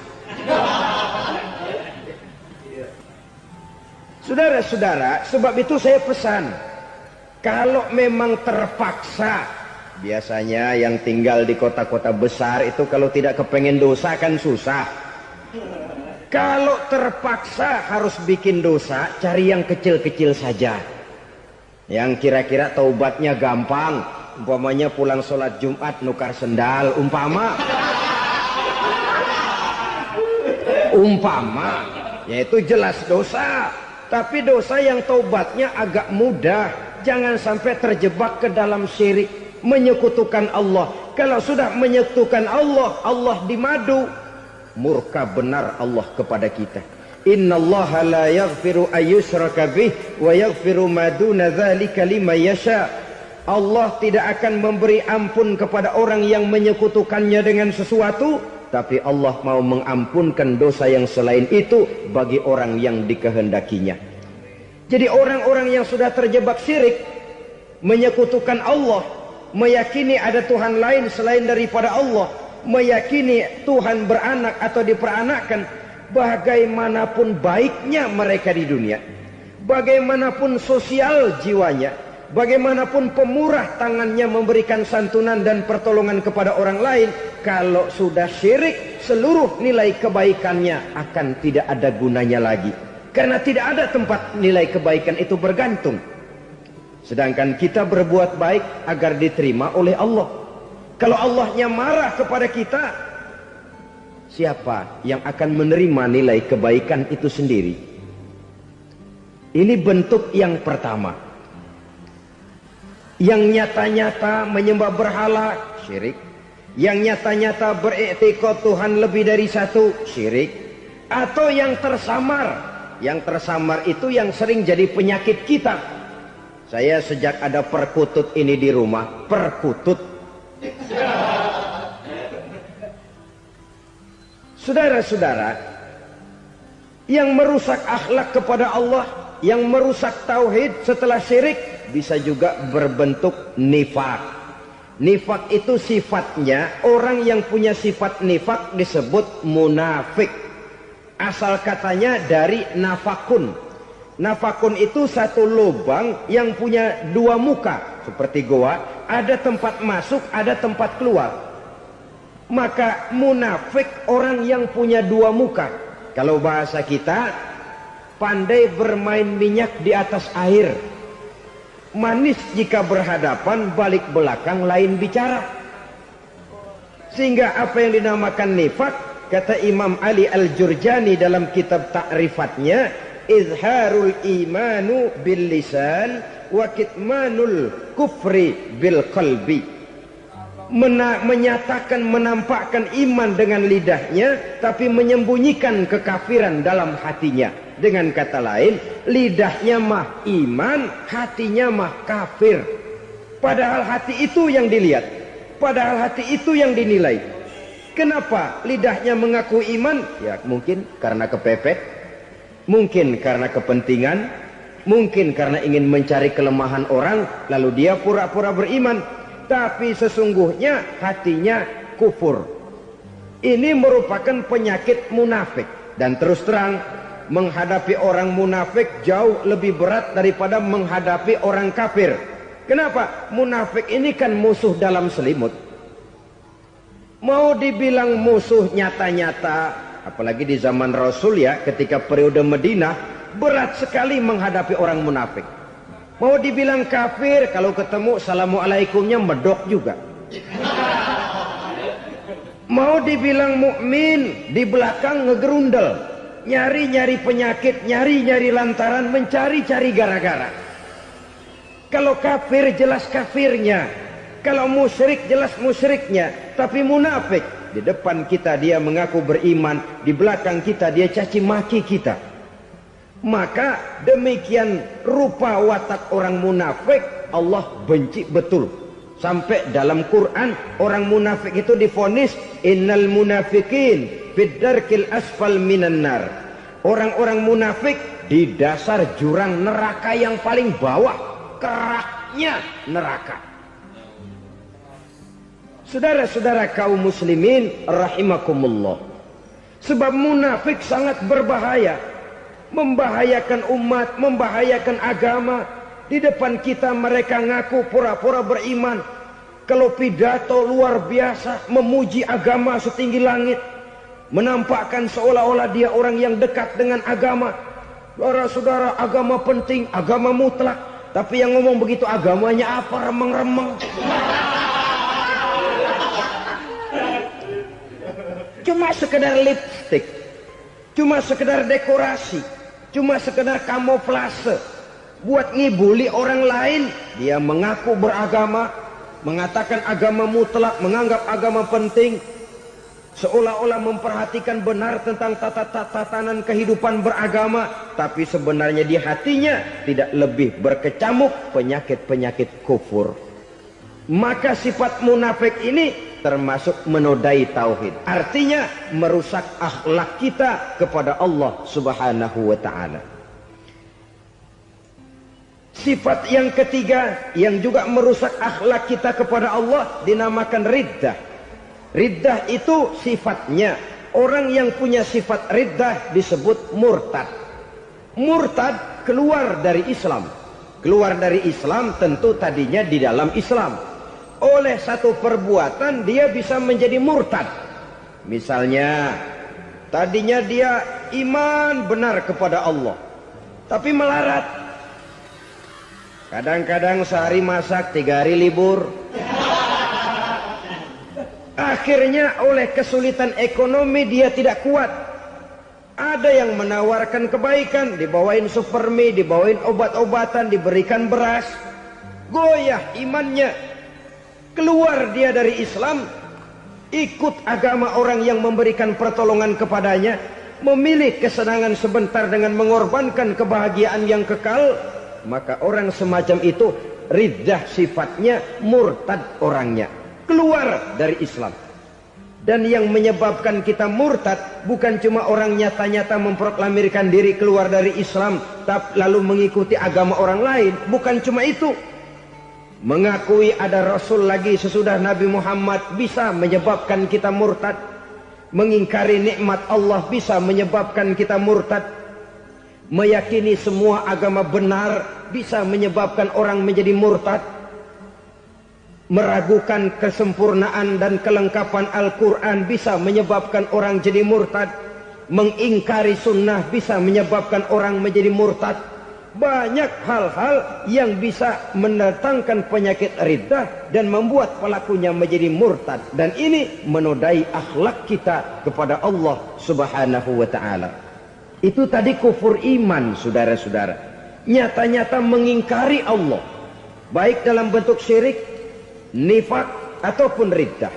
Saudara-saudara, sebab itu saya pesan, kalau memang terpaksa, biasanya yang tinggal di kota-kota besar itu kalau tidak kepengen dosa kan susah. Kalau terpaksa harus bikin dosa, cari yang kecil-kecil saja, yang kira-kira taubatnya gampang. Umpamanya pulang sholat Jumat nukar sendal, umpama, yaitu jelas dosa. Tapi dosa yang taubatnya agak mudah. Jangan sampai terjebak ke dalam syirik, menyekutukan Allah. Kalau sudah menyekutukan Allah, Allah dimadu, murka benar Allah kepada kita. Innallaha la yaghfiru ayyushraka bih wa yaghfiru ma duna dzalika liman yasha. Allah tidak akan memberi ampun kepada orang yang menyekutukannya dengan sesuatu, tapi Allah mau mengampunkan dosa yang selain itu bagi orang yang dikehendakinya. Jadi orang-orang yang sudah terjebak syirik, menyekutukan Allah, meyakini ada Tuhan lain selain daripada Allah, meyakini Tuhan beranak atau diperanakkan, bagaimanapun baiknya mereka di dunia, bagaimanapun sosial jiwanya, bagaimanapun pemurah tangannya memberikan santunan dan pertolongan kepada orang lain, kalau sudah syirik, seluruh nilai kebaikannya akan tidak ada gunanya lagi. Karena tidak ada tempat nilai kebaikan itu bergantung. Sedangkan kita berbuat baik agar diterima oleh Allah. Kalau Allahnya marah kepada kita, siapa yang akan menerima nilai kebaikan itu sendiri? Ini bentuk yang pertama. Yang nyata-nyata menyembah berhala, syirik. Yang nyata-nyata beriktikad Tuhan lebih dari satu, syirik. Atau yang tersamar. Yang tersamar itu yang sering jadi penyakit kita. Saya sejak ada perkutut ini di rumah, perkutut. Saudara-saudara, yang merusak akhlak kepada Allah, yang merusak tauhid setelah syirik, bisa juga berbentuk nifak. Nifak itu sifatnya, orang yang punya sifat nifak disebut munafik. Asal katanya dari nafakun. Nafakun itu satu lubang yang punya dua muka, seperti goa, ada tempat masuk, ada tempat keluar. Maka munafik orang yang punya dua muka. Kalau bahasa kita, pandai bermain minyak di atas air. Manis jika berhadapan, balik belakang lain bicara. Sehingga apa yang dinamakan nifak, kata Imam Ali Al-Jurjani dalam kitab ta'rifatnya, izharul imanu bil lisan wa kitmanul kufri bil qalbi. Menyatakan, menampakkan iman dengan lidahnya, tapi menyembunyikan kekafiran dalam hatinya. Dengan kata lain, lidahnya mah iman, hatinya mah kafir. Padahal hati itu yang dilihat, padahal hati itu yang dinilai. Kenapa lidahnya mengaku iman? Ya mungkin karena kepepet, mungkin karena kepentingan, mungkin karena ingin mencari kelemahan orang, lalu dia pura-pura beriman. Tapi sesungguhnya hatinya kufur. Ini merupakan penyakit munafik. Dan terus terang, menghadapi orang munafik jauh lebih berat daripada menghadapi orang kafir. Kenapa? Munafik ini kan musuh dalam selimut. Mau dibilang musuh nyata-nyata, apalagi di zaman Rasul ya, ketika periode Madinah, berat sekali menghadapi orang munafik. Mau dibilang kafir, kalau ketemu assalamualaikumnya medok juga. Mau dibilang mukmin, di belakang ngegerundel, nyari-nyari penyakit, nyari-nyari lantaran, mencari-cari gara-gara. Kalau kafir jelas kafirnya, kalau musyrik jelas musyriknya. Tapi munafik, di depan kita dia mengaku beriman, di belakang kita dia caci maki kita. Maka demikian rupa watak orang munafik, Allah benci betul. Sampai dalam Quran orang munafik itu divonis innal munafiqin fid darkil asfal minan nar. Orang-orang munafik di dasar jurang neraka yang paling bawah, keraknya neraka. Saudara-saudara kaum muslimin rahimakumullah. Sebab munafik sangat berbahaya. membahayakan umat, membahayakan agama. Di depan kita mereka ngaku pura-pura beriman. Kalau pidato luar biasa, memuji agama setinggi langit, menampakkan seolah-olah dia orang yang dekat dengan agama. Saudara-saudara, agama penting, agama mutlak. Tapi yang ngomong begitu agamanya apa? Remeng-remeng. Cuma sekedar lipstick, cuma sekedar dekorasi, cuma sekedar kamuflase buat ngibuli orang lain. Dia mengaku beragama, mengatakan agama mutlak, menganggap agama penting, seolah-olah memperhatikan benar tentang tatanan kehidupan beragama, tapi sebenarnya di hatinya tidak lebih berkecamuk penyakit-penyakit kufur. Maka sifat munafik ini termasuk menodai tauhid, artinya merusak akhlak kita kepada Allah Subhanahu wa ta'ala. Sifat yang ketiga yang juga merusak akhlak kita kepada Allah dinamakan riddah. Riddah itu sifatnya, orang yang punya sifat riddah disebut murtad. Murtad keluar dari Islam. Keluar dari Islam tentu tadinya di dalam Islam. Oleh satu perbuatan dia bisa menjadi murtad. Misalnya tadinya dia iman benar kepada Allah, tapi melarat. Kadang-kadang sehari masak, 3 hari libur. Akhirnya oleh kesulitan ekonomi dia tidak kuat. Ada yang menawarkan kebaikan, dibawain supermi, dibawain obat-obatan, diberikan beras. Goyah imannya. Keluar dia dari Islam, ikut agama orang yang memberikan pertolongan kepadanya, memilih kesenangan sebentar dengan mengorbankan kebahagiaan yang kekal. Maka orang semacam itu riddah sifatnya, murtad orangnya, keluar dari Islam. Dan yang menyebabkan kita murtad bukan cuma orang nyata-nyata memproklamirkan diri keluar dari Islam tapi lalu mengikuti agama orang lain, bukan cuma itu. Mengakui ada Rasul lagi sesudah Nabi Muhammad bisa menyebabkan kita murtad. Mengingkari nikmat Allah bisa menyebabkan kita murtad. Meyakini semua agama benar bisa menyebabkan orang menjadi murtad. Meragukan kesempurnaan dan kelengkapan Al-Quran bisa menyebabkan orang jadi murtad. Mengingkari sunnah bisa menyebabkan orang menjadi murtad. Banyak hal-hal yang bisa mendatangkan penyakit riddah dan membuat pelakunya menjadi murtad. Dan ini menodai akhlak kita kepada Allah Subhanahu wa ta'ala. Itu tadi kufur iman, saudara-saudara. Nyata-nyata mengingkari Allah, baik dalam bentuk syirik, nifak, ataupun riddah.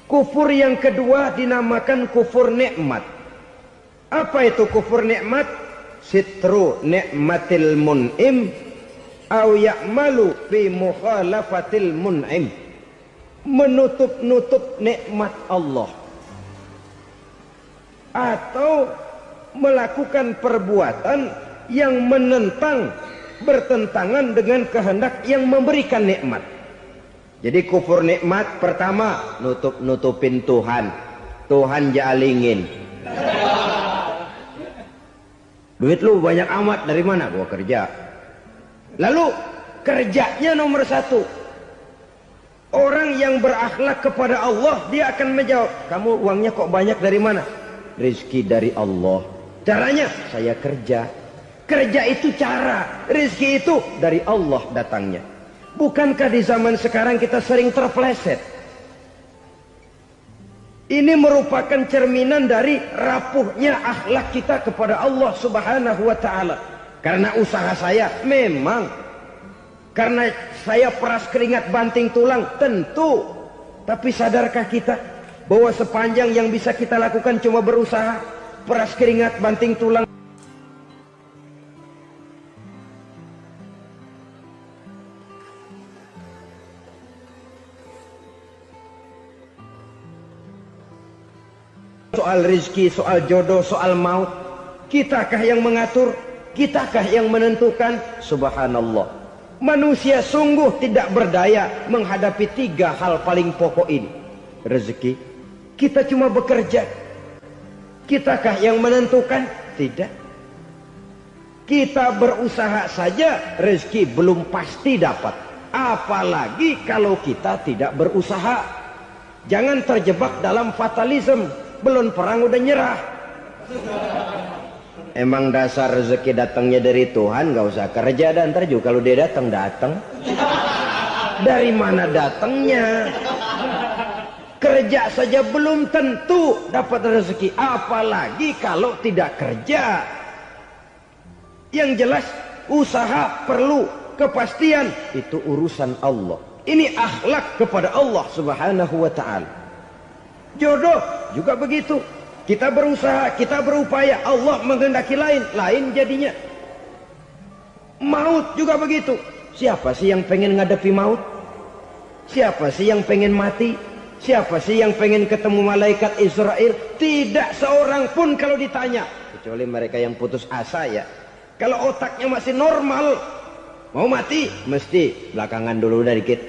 Kufur yang kedua dinamakan kufur nikmat. Apa itu kufur nikmat? Sitru nikmatil mun'im au ya'malu fi mukhalafatil mun'im. Menutup-nutup nikmat Allah atau melakukan perbuatan yang menentang, bertentangan dengan kehendak yang memberikan nikmat. Jadi kufur nikmat pertama, nutup-nutupin Tuhan. Tuhan jalingin. Duit lu banyak amat, dari mana? Gua kerja. Lalu kerjanya nomor 1. Orang yang berakhlak kepada Allah, dia akan menjawab, kamu uangnya kok banyak, dari mana? Rizki dari Allah. Caranya, saya kerja. Kerja itu cara, rizki itu dari Allah datangnya. Bukankah di zaman sekarang kita sering terpleset? Ini merupakan cerminan dari rapuhnya akhlak kita kepada Allah Subhanahu wa ta'ala. Karena usaha saya memang, karena saya peras keringat banting tulang, tentu. Tapi sadarkah kita bahwa sepanjang yang bisa kita lakukan cuma berusaha, peras keringat banting tulang? Soal rizki, soal jodoh, soal maut, kitakah yang mengatur? Kitakah yang menentukan? Subhanallah. Manusia sungguh tidak berdaya menghadapi 3 hal paling pokok ini. Rezeki, kita cuma bekerja. Kitakah yang menentukan? Tidak. Kita berusaha saja rezeki belum pasti dapat, apalagi kalau kita tidak berusaha. Jangan terjebak dalam fatalisme, belum perang udah nyerah. Emang dasar rezeki datangnya dari Tuhan, nggak usah kerja, dan ntar juga kalau dia datang. Dari mana datangnya? Kerja saja belum tentu dapat rezeki, apalagi kalau tidak kerja. Yang jelas usaha perlu kepastian, itu urusan Allah. Ini akhlak kepada Allah Subhanahu wa ta'ala. Jodoh juga begitu. Kita berusaha, kita berupaya, Allah menghendaki lain jadinya. Maut juga begitu. Siapa sih yang pengen ngadepi maut? Siapa sih yang pengen mati? Siapa sih yang pengen ketemu malaikat Israel? Tidak seorang pun kalau ditanya, kecuali mereka yang putus asa ya. Kalau otaknya masih normal, mau mati mesti belakangan dulu udah dikit.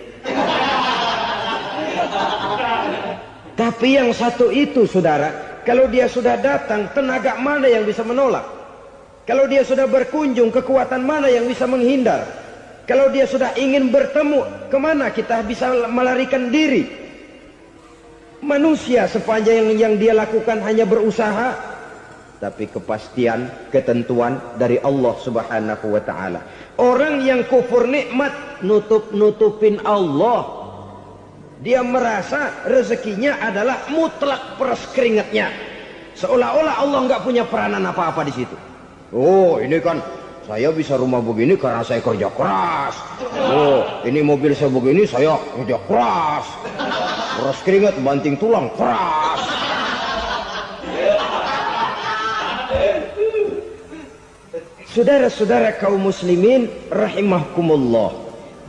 Tapi yang satu itu saudara, kalau dia sudah datang, tenaga mana yang bisa menolak? Kalau dia sudah berkunjung, kekuatan mana yang bisa menghindar? Kalau dia sudah ingin bertemu, kemana kita bisa melarikan diri? Manusia sepanjang yang dia lakukan hanya berusaha, tapi kepastian, ketentuan dari Allah Subhanahu wa ta'ala. Orang yang kufur nikmat, nutupin Allah. Dia merasa rezekinya adalah mutlak peras keringatnya, seolah-olah Allah nggak punya peranan apa-apa di situ. Oh, ini kan saya bisa rumah begini karena saya kerja keras. Oh, ini mobil saya begini saya kerja keras. Peras keringat banting tulang keras. Saudara-saudara kaum muslimin rahimahkumullah.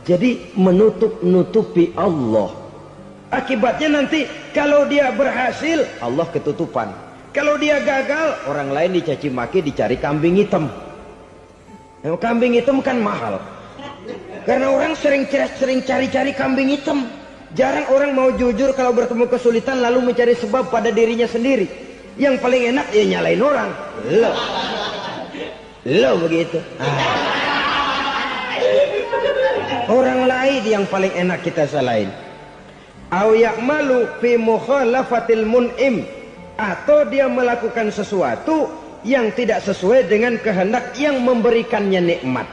Jadi menutup-nutupi Allah. Akibatnya nanti kalau dia berhasil, Allah ketutupan. Kalau dia gagal, orang lain dicaci maki, dicari kambing hitam. Kambing hitam kan mahal. Karena orang sering cari-cari kambing hitam. Jarang orang mau jujur kalau bertemu kesulitan lalu mencari sebab pada dirinya sendiri. Yang paling enak ya nyalain orang. Lo begitu. Orang lain yang paling enak kita salahin. Au ya'malu fi mukhalafatil mun'im, atau dia melakukan sesuatu yang tidak sesuai dengan kehendak yang memberikannya nikmat.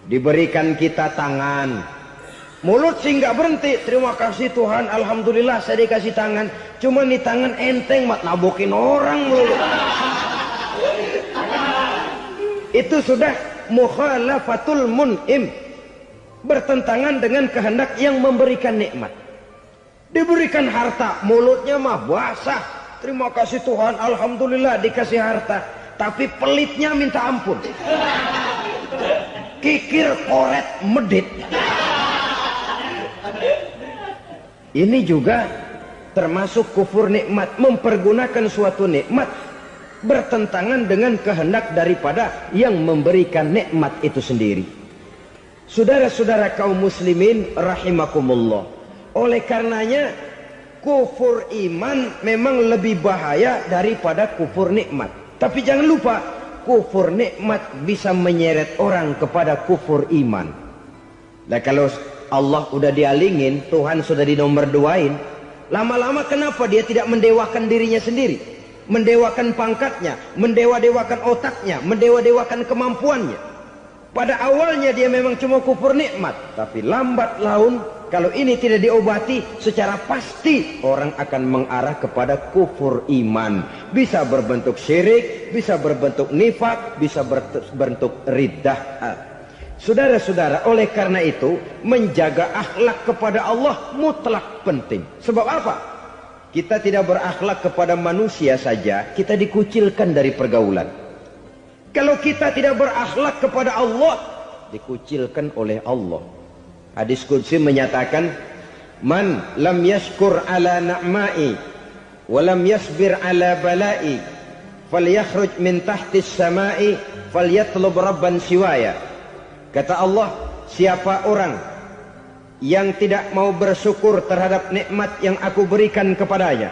Diberikan kita tangan, mulut sih nggak berhenti. Terima kasih Tuhan, alhamdulillah saya dikasih tangan. Cuma nih tangan enteng mat nabokin orang mulu. Itu sudah mukhalafatul mun'im, bertentangan dengan kehendak yang memberikan nikmat. Diberikan harta, mulutnya mah basah. Terima kasih Tuhan, alhamdulillah dikasih harta. Tapi pelitnya minta ampun. Kikir, koret, medit. Ini juga termasuk kufur nikmat, mempergunakan suatu nikmat bertentangan dengan kehendak daripada yang memberikan nikmat itu sendiri. Saudara-saudara kaum muslimin rahimakumullah, oleh karenanya kufur iman memang lebih bahaya daripada kufur nikmat. Tapi jangan lupa, kufur nikmat bisa menyeret orang kepada kufur iman. Nah kalau Allah udah dialingin, Tuhan sudah dinomor duain, lama-lama kenapa dia tidak mendewakan dirinya sendiri? Mendewakan pangkatnya, mendewa-dewakan otaknya, mendewa-dewakan kemampuannya. Pada awalnya dia memang cuma kufur nikmat, tapi lambat laun kalau ini tidak diobati, secara pasti orang akan mengarah kepada kufur iman. Bisa berbentuk syirik, bisa berbentuk nifak, bisa berbentuk riddah. Saudara-saudara, oleh karena itu menjaga akhlak kepada Allah mutlak penting. Sebab apa? Kita tidak berakhlak kepada manusia saja, kita dikucilkan dari pergaulan. Kalau kita tidak berakhlak kepada Allah, dikucilkan oleh Allah. Hadis qudsi menyatakan, man lam yashkur ala na'mai wa lam yasbir ala balai falyakhruj min tahtis samai falyatlub rabban siwaya. Kata Allah, siapa orang yang tidak mau bersyukur terhadap nikmat yang aku berikan kepadanya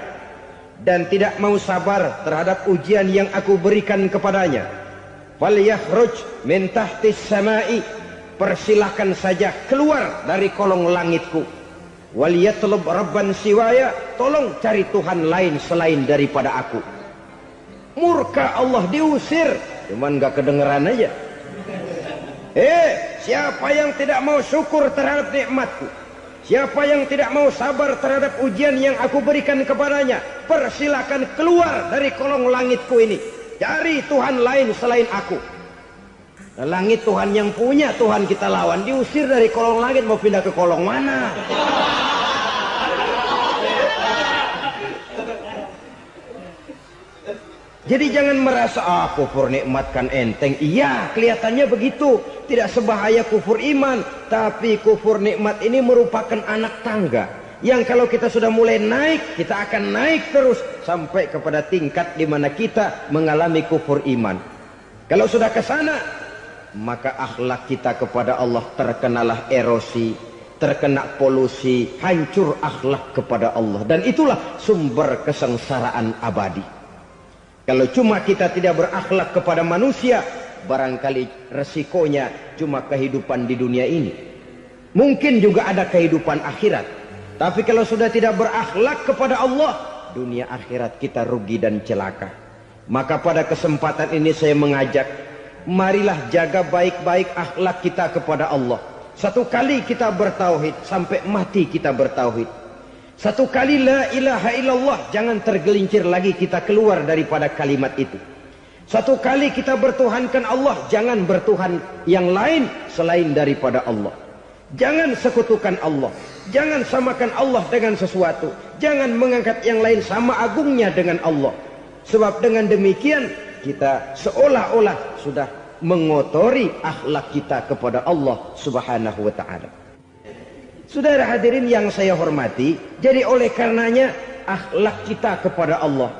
dan tidak mau sabar terhadap ujian yang aku berikan kepadanya, falyakhruj min tahtis samai, persilahkan saja keluar dari kolong langitku. Wal yatlub rabban siwaya, tolong cari Tuhan lain selain daripada aku. Murka Allah, diusir, cuman gak kedengeran aja. Siapa yang tidak mau syukur terhadap nikmatku, siapa yang tidak mau sabar terhadap ujian yang aku berikan kepadanya, persilakan keluar dari kolong langitku ini, cari Tuhan lain selain aku. Nah, langit Tuhan yang punya, Tuhan kita lawan, diusir dari kolong langit, mau pindah ke kolong mana? Jadi jangan merasa kufur nikmat kan enteng. Iya, kelihatannya begitu, tidak sebahaya kufur iman. Tapi kufur nikmat ini merupakan anak tangga yang kalau kita sudah mulai naik, kita akan naik terus sampai kepada tingkat di mana kita mengalami kufur iman. Kalau sudah ke sana, maka akhlak kita kepada Allah terkenalah erosi, terkena polusi, hancur akhlak kepada Allah, dan itulah sumber kesengsaraan abadi. Kalau cuma kita tidak berakhlak kepada manusia, barangkali resikonya cuma kehidupan di dunia ini. Mungkin juga ada kehidupan akhirat. Tapi kalau sudah tidak berakhlak kepada Allah, dunia akhirat kita rugi dan celaka. Maka pada kesempatan ini saya mengajak, marilah jaga baik-baik akhlak kita kepada Allah. Satu kali kita bertauhid, sampai mati kita bertauhid. Satu kali la ilaha illallah, jangan tergelincir lagi kita keluar daripada kalimat itu. Satu kali kita bertuhankan Allah, jangan bertuhan yang lain selain daripada Allah. Jangan sekutukan Allah, jangan samakan Allah dengan sesuatu, jangan mengangkat yang lain sama agungnya dengan Allah. Sebab dengan demikian kita seolah-olah sudah mengotori akhlak kita kepada Allah Subhanahu wa ta'ala. Saudara hadirin yang saya hormati, jadi oleh karenanya akhlak kita kepada Allah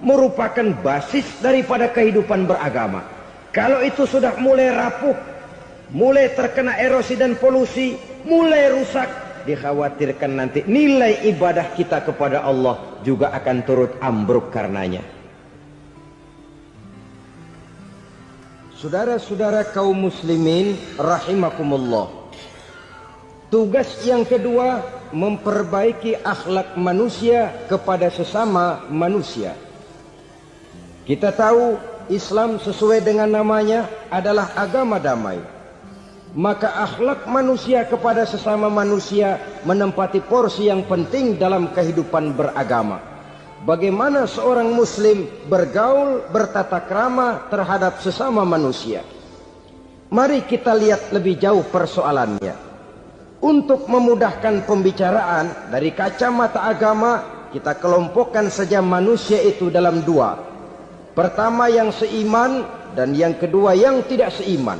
merupakan basis daripada kehidupan beragama. Kalau itu sudah mulai rapuh, mulai terkena erosi dan polusi, mulai rusak, dikhawatirkan nanti nilai ibadah kita kepada Allah juga akan turut ambruk karenanya. Saudara-saudara kaum muslimin rahimakumullah, tugas yang kedua, memperbaiki akhlak manusia kepada sesama manusia. Kita tahu Islam sesuai dengan namanya adalah agama damai. Maka akhlak manusia kepada sesama manusia menempati porsi yang penting dalam kehidupan beragama. Bagaimana seorang muslim bergaul, bertata krama terhadap sesama manusia. Mari kita lihat lebih jauh persoalannya. Untuk memudahkan pembicaraan dari kacamata agama, kita kelompokkan saja manusia itu dalam dua. Pertama yang seiman, dan yang kedua yang tidak seiman.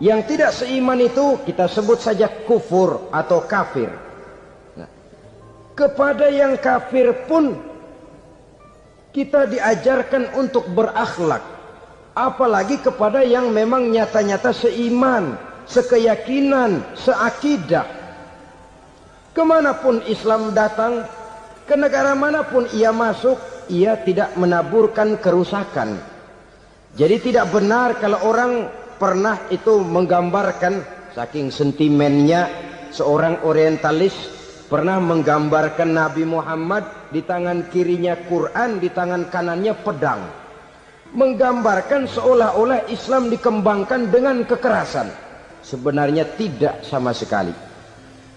Yang tidak seiman itu kita sebut saja kufur atau kafir. Nah, kepada yang kafir pun kita diajarkan untuk berakhlak, apalagi kepada yang memang nyata-nyata seiman, sekeyakinan, seakidah. Kemanapun Islam datang, ke negara manapun ia masuk, ia tidak menaburkan kerusakan. Jadi tidak benar kalau orang pernah itu menggambarkan, saking sentimennya seorang orientalis pernah menggambarkan Nabi Muhammad di tangan kirinya Quran, di tangan kanannya pedang, menggambarkan seolah-olah Islam dikembangkan dengan kekerasan. Sebenarnya tidak sama sekali.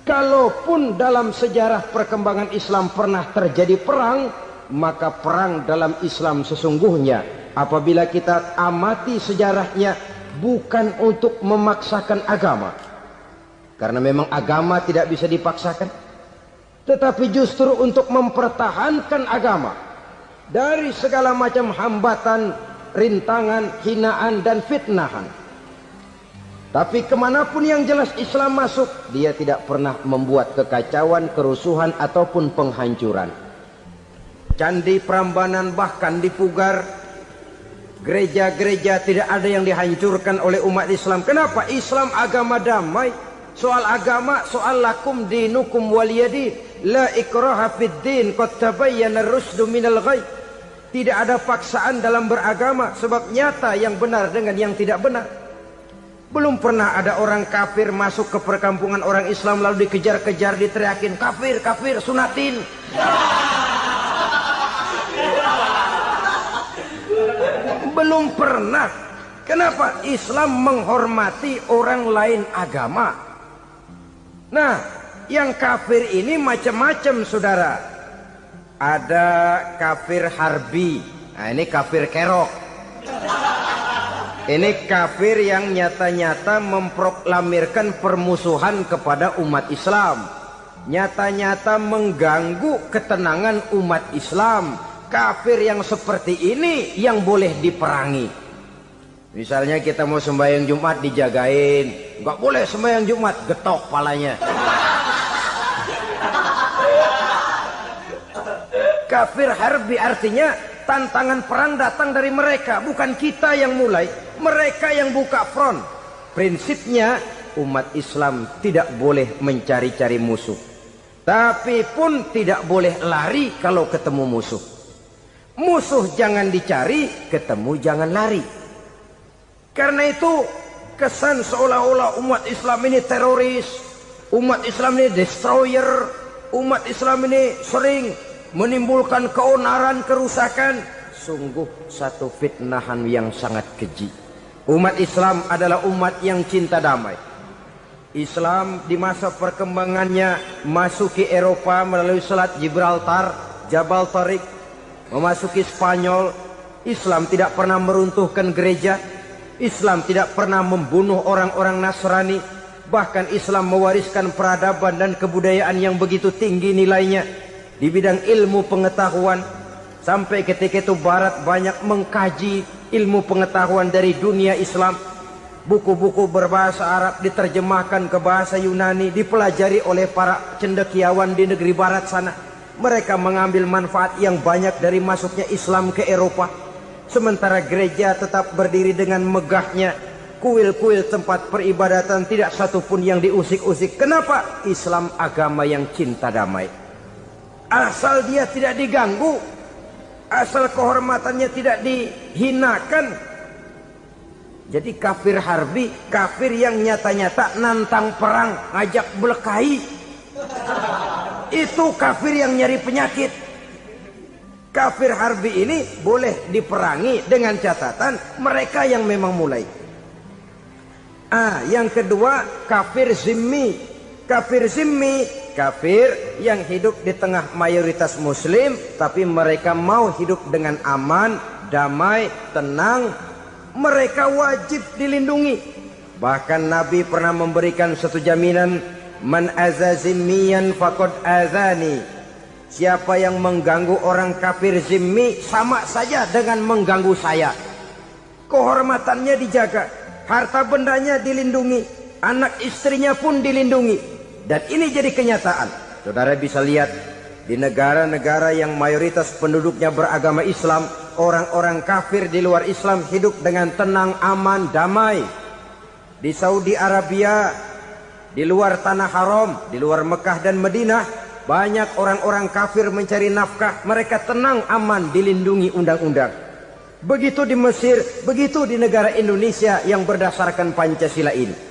Kalaupun dalam sejarah perkembangan Islam pernah terjadi perang, maka perang dalam Islam sesungguhnya apabila kita amati sejarahnya bukan untuk memaksakan agama, karena memang agama tidak bisa dipaksakan, tetapi justru untuk mempertahankan agama dari segala macam hambatan, rintangan, hinaan dan fitnahan. Tapi kemanapun yang jelas Islam masuk, dia tidak pernah membuat kekacauan, kerusuhan ataupun penghancuran. Candi Prambanan bahkan dipugar, gereja-gereja tidak ada yang dihancurkan oleh umat Islam. Kenapa? Islam agama damai. Soal agama, soal lakum dinukum waliyadin, la ikraha fid din, qad tabayyana ar-rusdu minal ghayy. Tidak ada paksaan dalam beragama, sebab nyata yang benar dengan yang tidak benar. Belum pernah ada orang kafir masuk ke perkampungan orang Islam lalu dikejar-kejar, diteriakin kafir, kafir, sunatin. Belum pernah. Kenapa? Islam menghormati orang lain agama. Nah, yang kafir ini macam-macam, saudara. Ada kafir harbi. Nah, ini kafir kerok. Ini kafir yang nyata-nyata memproklamirkan permusuhan kepada umat Islam. Nyata-nyata mengganggu ketenangan umat Islam. Kafir yang seperti ini yang boleh diperangi. Misalnya kita mau sembahyang Jumat dijagain. Nggak boleh sembahyang Jumat, getok palanya. Kafir harbi artinya tantangan perang datang dari mereka, bukan kita yang mulai, mereka yang buka front. Prinsipnya umat Islam tidak boleh mencari-cari musuh, tapi pun tidak boleh lari kalau ketemu musuh. Musuh jangan dicari, ketemu jangan lari. Karena itu kesan seolah-olah umat Islam ini teroris, umat Islam ini destroyer, umat Islam ini sering menimbulkan keonaran, kerusakan. Sungguh satu fitnahan yang sangat keji. Umat Islam adalah umat yang cinta damai. Islam di masa perkembangannya masuki Eropa melalui Selat Gibraltar, Jabal Tariq, memasuki Spanyol. Islam tidak pernah meruntuhkan gereja. Islam tidak pernah membunuh orang-orang Nasrani. Bahkan Islam mewariskan peradaban dan kebudayaan yang begitu tinggi nilainya di bidang ilmu pengetahuan. Sampai ketika itu Barat banyak mengkaji ilmu pengetahuan dari dunia Islam. Buku-buku berbahasa Arab diterjemahkan ke bahasa Yunani, dipelajari oleh para cendekiawan di negeri Barat sana. Mereka mengambil manfaat yang banyak dari masuknya Islam ke Eropa. Sementara gereja tetap berdiri dengan megahnya. Kuil-kuil tempat peribadatan tidak satupun yang diusik-usik. Kenapa? Islam agama yang cinta damai. Asal dia tidak diganggu, asal kehormatannya tidak dihinakan. Jadi kafir harbi, kafir yang nyata-nyata nantang perang, ngajak berkelahi. Itu kafir yang nyari penyakit. Kafir harbi ini boleh diperangi dengan catatan mereka yang memang mulai. Yang kedua kafir zimmi. Kafir zimmi, kafir yang hidup di tengah mayoritas muslim, tapi mereka mau hidup dengan aman, damai, tenang. Mereka wajib dilindungi. Bahkan Nabi pernah memberikan satu jaminan, man aza zimmiyan faqad azani. Siapa yang mengganggu orang kafir zimmi sama saja dengan mengganggu saya. Kehormatannya dijaga, harta bendanya dilindungi, anak istrinya pun dilindungi. Dan ini jadi kenyataan. Saudara bisa lihat di negara-negara yang mayoritas penduduknya beragama Islam, orang-orang kafir di luar Islam hidup dengan tenang, aman, damai. Di Saudi Arabia, di luar tanah haram, di luar Mekah dan Madinah, banyak orang-orang kafir mencari nafkah. Mereka tenang, aman, dilindungi undang-undang. Begitu di Mesir, begitu di negara Indonesia yang berdasarkan Pancasila ini.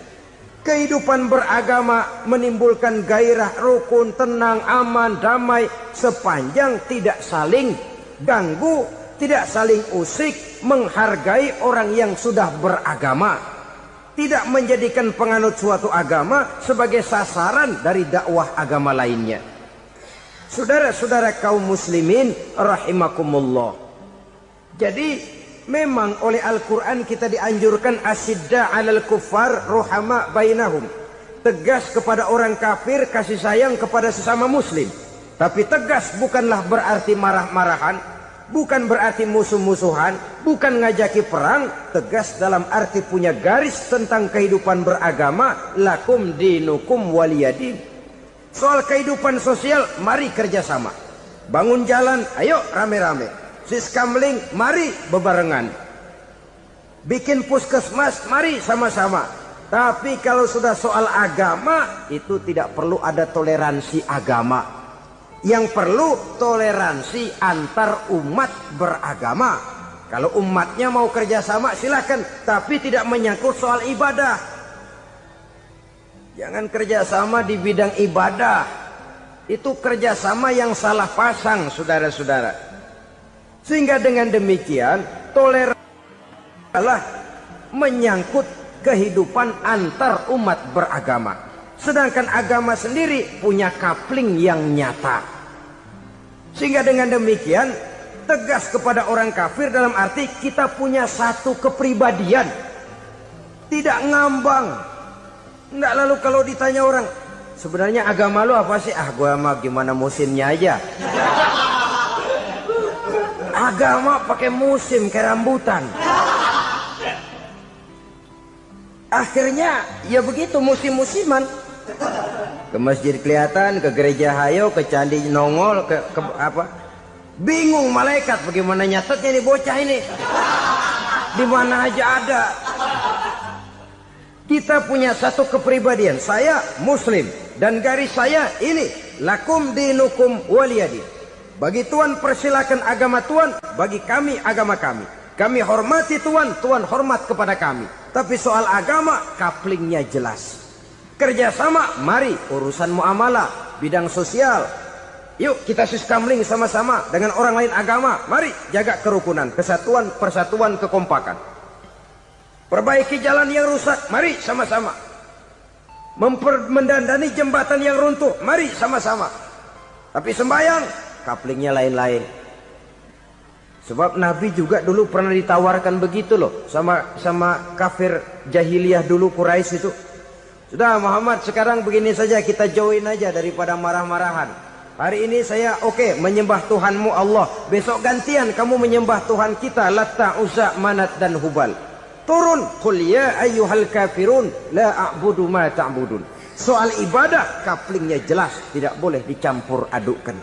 Kehidupan beragama menimbulkan gairah, rukun, tenang, aman, damai, sepanjang tidak saling ganggu, tidak saling usik, menghargai orang yang sudah beragama, tidak menjadikan penganut suatu agama sebagai sasaran dari dakwah agama lainnya. Saudara-saudara kaum muslimin rahimakumullah. Jadi memang oleh Al-Quran kita dianjurkan asyidda 'alal kuffar ruhama bainahum. Tegas kepada orang kafir, kasih sayang kepada sesama muslim. Tapi tegas bukanlah berarti marah-marahan, bukan berarti musuh-musuhan, bukan ngajaki perang. Tegas dalam arti punya garis tentang kehidupan beragama, lakum dinukum waliyadin. Soal kehidupan sosial, mari kerjasama. Bangun jalan, ayo rame-rame. Siskamling, mari bebarengan. Bikin puskesmas, mari sama-sama. Tapi kalau sudah soal agama, itu tidak perlu ada toleransi agama. Yang perlu toleransi antar umat beragama. Kalau umatnya mau kerjasama silakan, tapi tidak menyangkut soal ibadah. Jangan kerjasama di bidang ibadah. Itu kerjasama yang salah pasang, saudara-saudara. Sehingga dengan demikian toleransi adalah menyangkut kehidupan antar umat beragama. Sedangkan agama sendiri punya coupling yang nyata. Sehingga dengan demikian tegas kepada orang kafir dalam arti kita punya satu kepribadian. Tidak ngambang. Enggak, lalu kalau ditanya orang, sebenarnya agama lu apa sih? Ah, gua mah gimana musimnya aja. Agama pakai musim kayak rambutan. Akhirnya ya begitu, musim-musiman. Ke masjid kelihatan, ke gereja hayo, ke candi nongol, ke apa? Bingung malaikat bagaimana nyatetnya nih bocah ini. Di mana aja ada. Kita punya satu kepribadian. Saya Muslim dan garis saya ini, lakum dinukum waliyadin. Bagi Tuhan persilakan agama Tuhan, bagi kami agama kami. Kami hormati Tuhan, Tuhan hormat kepada kami. Tapi soal agama, couplingnya jelas. Kerjasama, mari urusan muamalah, bidang sosial. Yuk kita siskamling sama-sama dengan orang lain agama. Mari jaga kerukunan, kesatuan, persatuan, kekompakan. Perbaiki jalan yang rusak, mari sama-sama. Mendandani jembatan yang runtuh, mari sama-sama. Tapi sembahyang, couplingnya lain-lain. Sebab Nabi juga dulu pernah ditawarkan begitu loh sama kafir jahiliyah dulu, Quraisy itu. Sudah Muhammad, sekarang begini saja, kita join aja daripada marah-marahan. Hari ini saya oke, menyembah Tuhanmu Allah. Besok gantian kamu menyembah Tuhan kita, Latta, Uzza, Manat dan Hubal. Turun, qul ya ayyuhal kafirun la a'budu ma ta'budun. Soal ibadah couplingnya jelas, tidak boleh dicampur adukkan.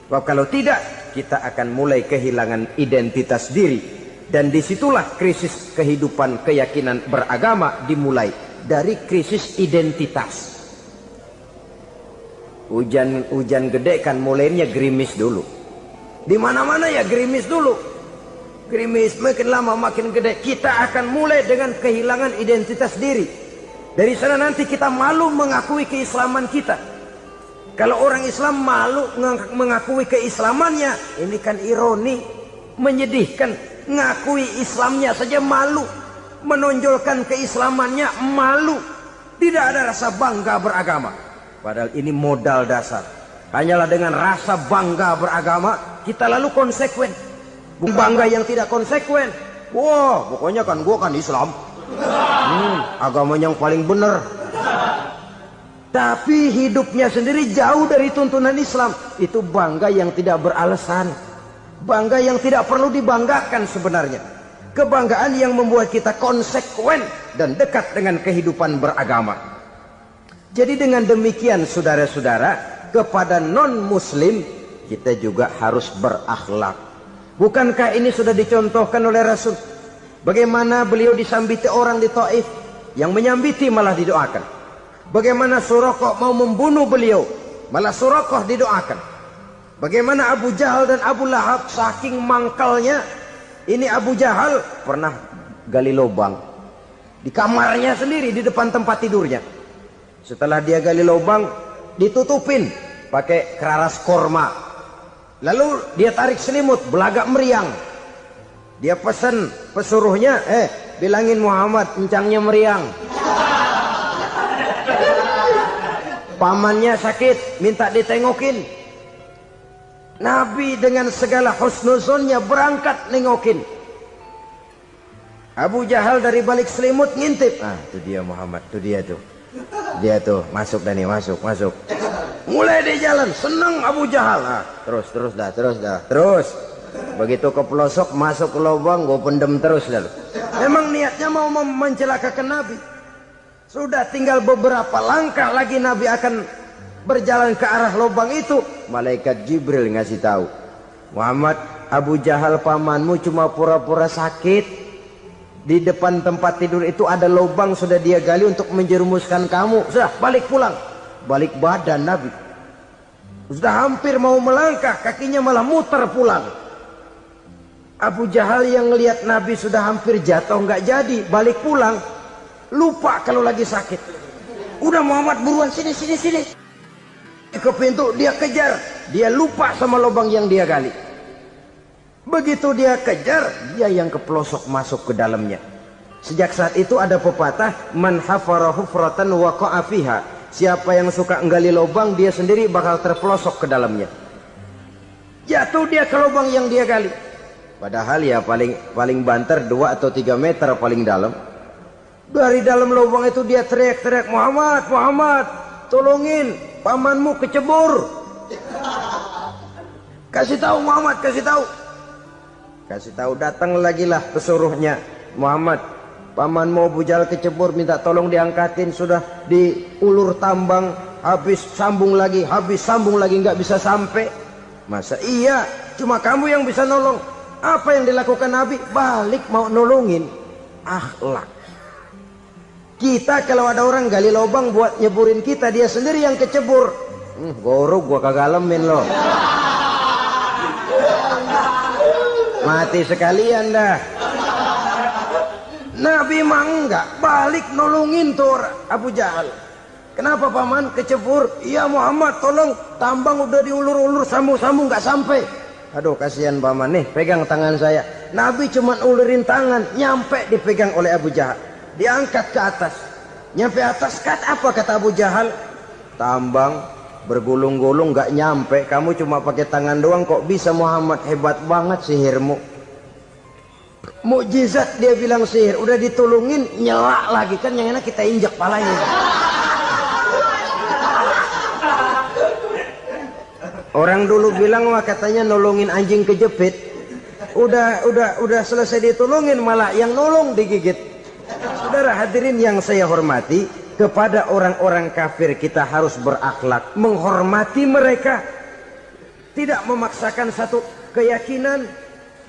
Sebab kalau tidak, kita akan mulai kehilangan identitas diri. Dan disitulah krisis kehidupan keyakinan beragama dimulai. Dari krisis identitas. Hujan gede kan mulainya gerimis dulu. Di mana-mana ya gerimis dulu. Gerimis makin lama makin gede. Kita akan mulai dengan kehilangan identitas diri. Dari sana nanti kita malu mengakui keislaman kita. Kalau orang Islam malu mengakui keislamannya, ini kan ironi, menyedihkan. Ngakui Islamnya saja malu, menonjolkan keislamannya malu. Tidak ada rasa bangga beragama. Padahal ini modal dasar. Hanyalah dengan rasa bangga beragama kita lalu konsekuen. Bukan bangga yang tidak konsekuen. Wah, pokoknya kan gua kan Islam. Agama yang paling benar. Tapi hidupnya sendiri jauh dari tuntunan Islam. Itu bangga yang tidak beralasan. Bangga yang tidak perlu dibanggakan sebenarnya. Kebanggaan yang membuat kita konsekuen dan dekat dengan kehidupan beragama. Jadi dengan demikian saudara-saudara, kepada non-muslim kita juga harus berakhlak. Bukankah ini sudah dicontohkan oleh Rasul? Bagaimana beliau disambiti orang di Taif, yang menyambiti malah didoakan. Bagaimana Suraqah mau membunuh beliau, malah Suraqah didoakan. Bagaimana Abu Jahal dan Abu Lahab saking mangkalnya. Ini Abu Jahal pernah gali lubang di kamarnya sendiri, di depan tempat tidurnya. Setelah dia gali lubang, ditutupin pakai keraras korma. Lalu dia tarik selimut, belagak meriang. Dia pesan pesuruhnya, bilangin Muhammad encangnya meriang. Pamannya sakit, minta ditengokin. Nabi dengan segala husnuzonnya berangkat nengokin. Abu Jahal dari balik selimut ngintip. Ah, itu dia Muhammad, itu dia tuh. Dia tuh masuk dah nih, masuk. Mulai dia jalan, senang Abu Jahal. Ah, terus dah. Begitu ke pelosok, masuk ke lubang, gue pendem terus dah. Memang niatnya mau mencelakakan Nabi. Sudah tinggal beberapa langkah lagi Nabi akan berjalan ke arah lubang itu. Malaikat Jibril ngasih tahu, Muhammad, Abu Jahal pamanmu cuma pura-pura sakit. Di depan tempat tidur itu ada lubang sudah dia gali untuk menjerumuskan kamu. Sudah, balik pulang. Balik badan Nabi. Sudah hampir mau melangkah, kakinya malah muter pulang. Abu Jahal yang lihat Nabi sudah hampir jatuh, nggak jadi, balik pulang. Lupa kalau lagi sakit. Udah Muhammad buruan sini. Ke pintu dia kejar, dia lupa sama lubang yang dia gali. Begitu dia kejar, dia yang kepelosok masuk ke dalamnya. Sejak saat itu ada pepatah, man hafara hufratan waqa'a fiha. Siapa yang suka nggali lubang, dia sendiri bakal terpelosok ke dalamnya. Jatuh dia ke lubang yang dia gali. Padahal ya paling banter 2 atau 3 meter paling dalam. Dari dalam lubang itu dia teriak-teriak, Muhammad, tolongin, pamanmu kecebur. Kasih tahu Muhammad, kasih tahu. Datang lagi lah pesuruhnya, Muhammad, pamanmu Abu Jahal kecebur, minta tolong diangkatin. Sudah diulur tambang, habis sambung lagi, nggak bisa sampai. Masa iya, cuma kamu yang bisa nolong? Apa yang dilakukan Nabi? Balik mau nolongin. Akhlak. Kita kalau ada orang gali lubang buat nyeburin kita, dia sendiri yang kecebur. Gorok gua kagak lemin loh. Mati sekalian dah. Nabi mah enggak, balik nolongin tuh Abu Jahal. Kenapa paman kecebur? Iya Muhammad, tolong, tambang udah diulur-ulur, sambung-sambung nggak sampai. Aduh kasihan paman, nih pegang tangan saya. Nabi cuma ulurin tangan, nyampe dipegang oleh Abu Jahal. Diangkat ke atas, nyampe atas, apa kata Abu Jahal? Tambang bergulung-gulung nggak nyampe, kamu cuma pakai tangan doang kok bisa Muhammad, hebat banget sihirmu. Mukjizat dia bilang sihir, udah ditolongin nyelak lagi, kan yang enak kita injak palanya. Orang dulu bilang wah katanya nolongin anjing kejepit, udah selesai ditolongin malah yang nolong digigit. Saudara hadirin yang saya hormati, kepada orang-orang kafir kita harus berakhlak, menghormati mereka, tidak memaksakan satu keyakinan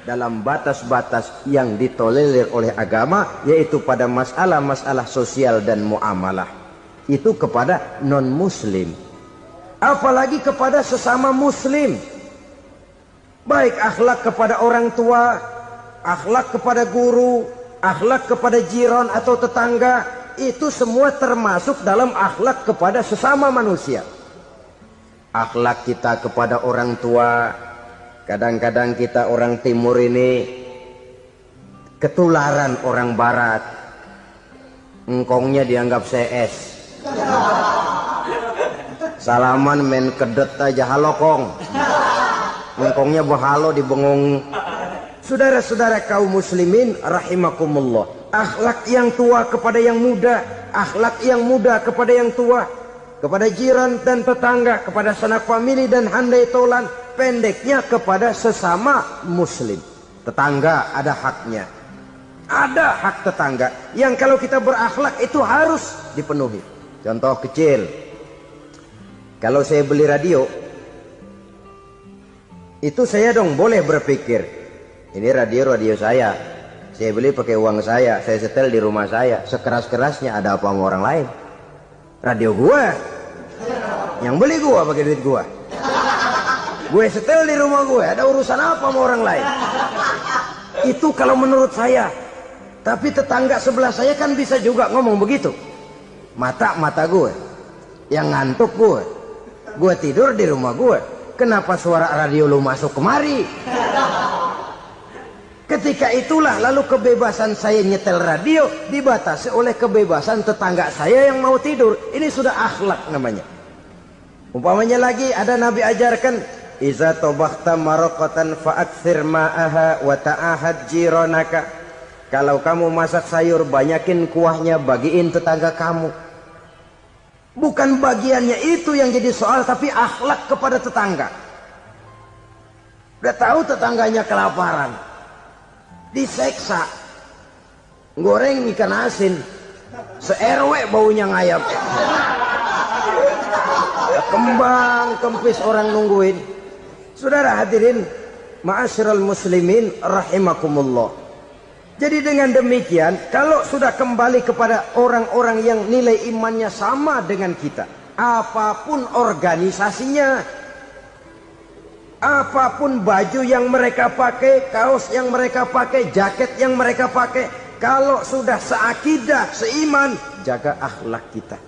dalam batas-batas yang ditolerir oleh agama, yaitu pada masalah-masalah sosial dan muamalah. Itu kepada non-muslim, apalagi kepada sesama muslim. Baik akhlak kepada orang tua, akhlak kepada guru, akhlak kepada jiran atau tetangga, itu semua termasuk dalam akhlak kepada sesama manusia. Akhlak kita kepada orang tua, kadang-kadang kita orang timur ini ketularan orang barat. Engkongnya dianggap CS. Salaman main kedet aja, halo kong. Engkongnya bahalo dibengong. Saudara-saudara kaum muslimin rahimakumullah, akhlak yang tua kepada yang muda, akhlak yang muda kepada yang tua, kepada jiran dan tetangga, kepada sanak famili dan handai tolan, pendeknya kepada sesama muslim. Tetangga ada haknya, ada hak tetangga yang kalau kita berakhlak itu harus dipenuhi. Contoh kecil, kalau saya beli radio, itu saya dong boleh berpikir, ini radio saya beli pakai uang saya setel di rumah saya, sekeras-kerasnya ada apa sama orang lain? Radio gua, yang beli gua pakai duit gua, gue setel di rumah gue, ada urusan apa sama orang lain? Itu kalau menurut saya. Tapi tetangga sebelah saya kan bisa juga ngomong begitu. Mata gue, yang ngantuk gue tidur di rumah gue, kenapa suara radio lu masuk kemari? Ketika itulah lalu kebebasan saya nyetel radio dibatasi oleh kebebasan tetangga saya yang mau tidur. Ini sudah akhlak namanya. Umpamanya lagi ada Nabi ajarkan, iza tobakhta maraqatan fa'akthir ma'aha wa ta'ahad jiranaka. Kalau kamu masak sayur, banyakin kuahnya, bagiin tetangga kamu. Bukan bagiannya itu yang jadi soal, tapi akhlak kepada tetangga. Udah tahu tetangganya kelaparan, diseksa, goreng ikan asin, se-RW baunya ngayap, kembang kempis orang nungguin. Saudara hadirin ma'asyiral muslimin rahimakumullah. Jadi dengan demikian, kalau sudah kembali kepada orang-orang yang nilai imannya sama dengan kita, apapun organisasinya, Apapun baju yang mereka pakai, kaos yang mereka pakai, jaket yang mereka pakai, kalau sudah seakidah, seiman, jaga akhlak kita.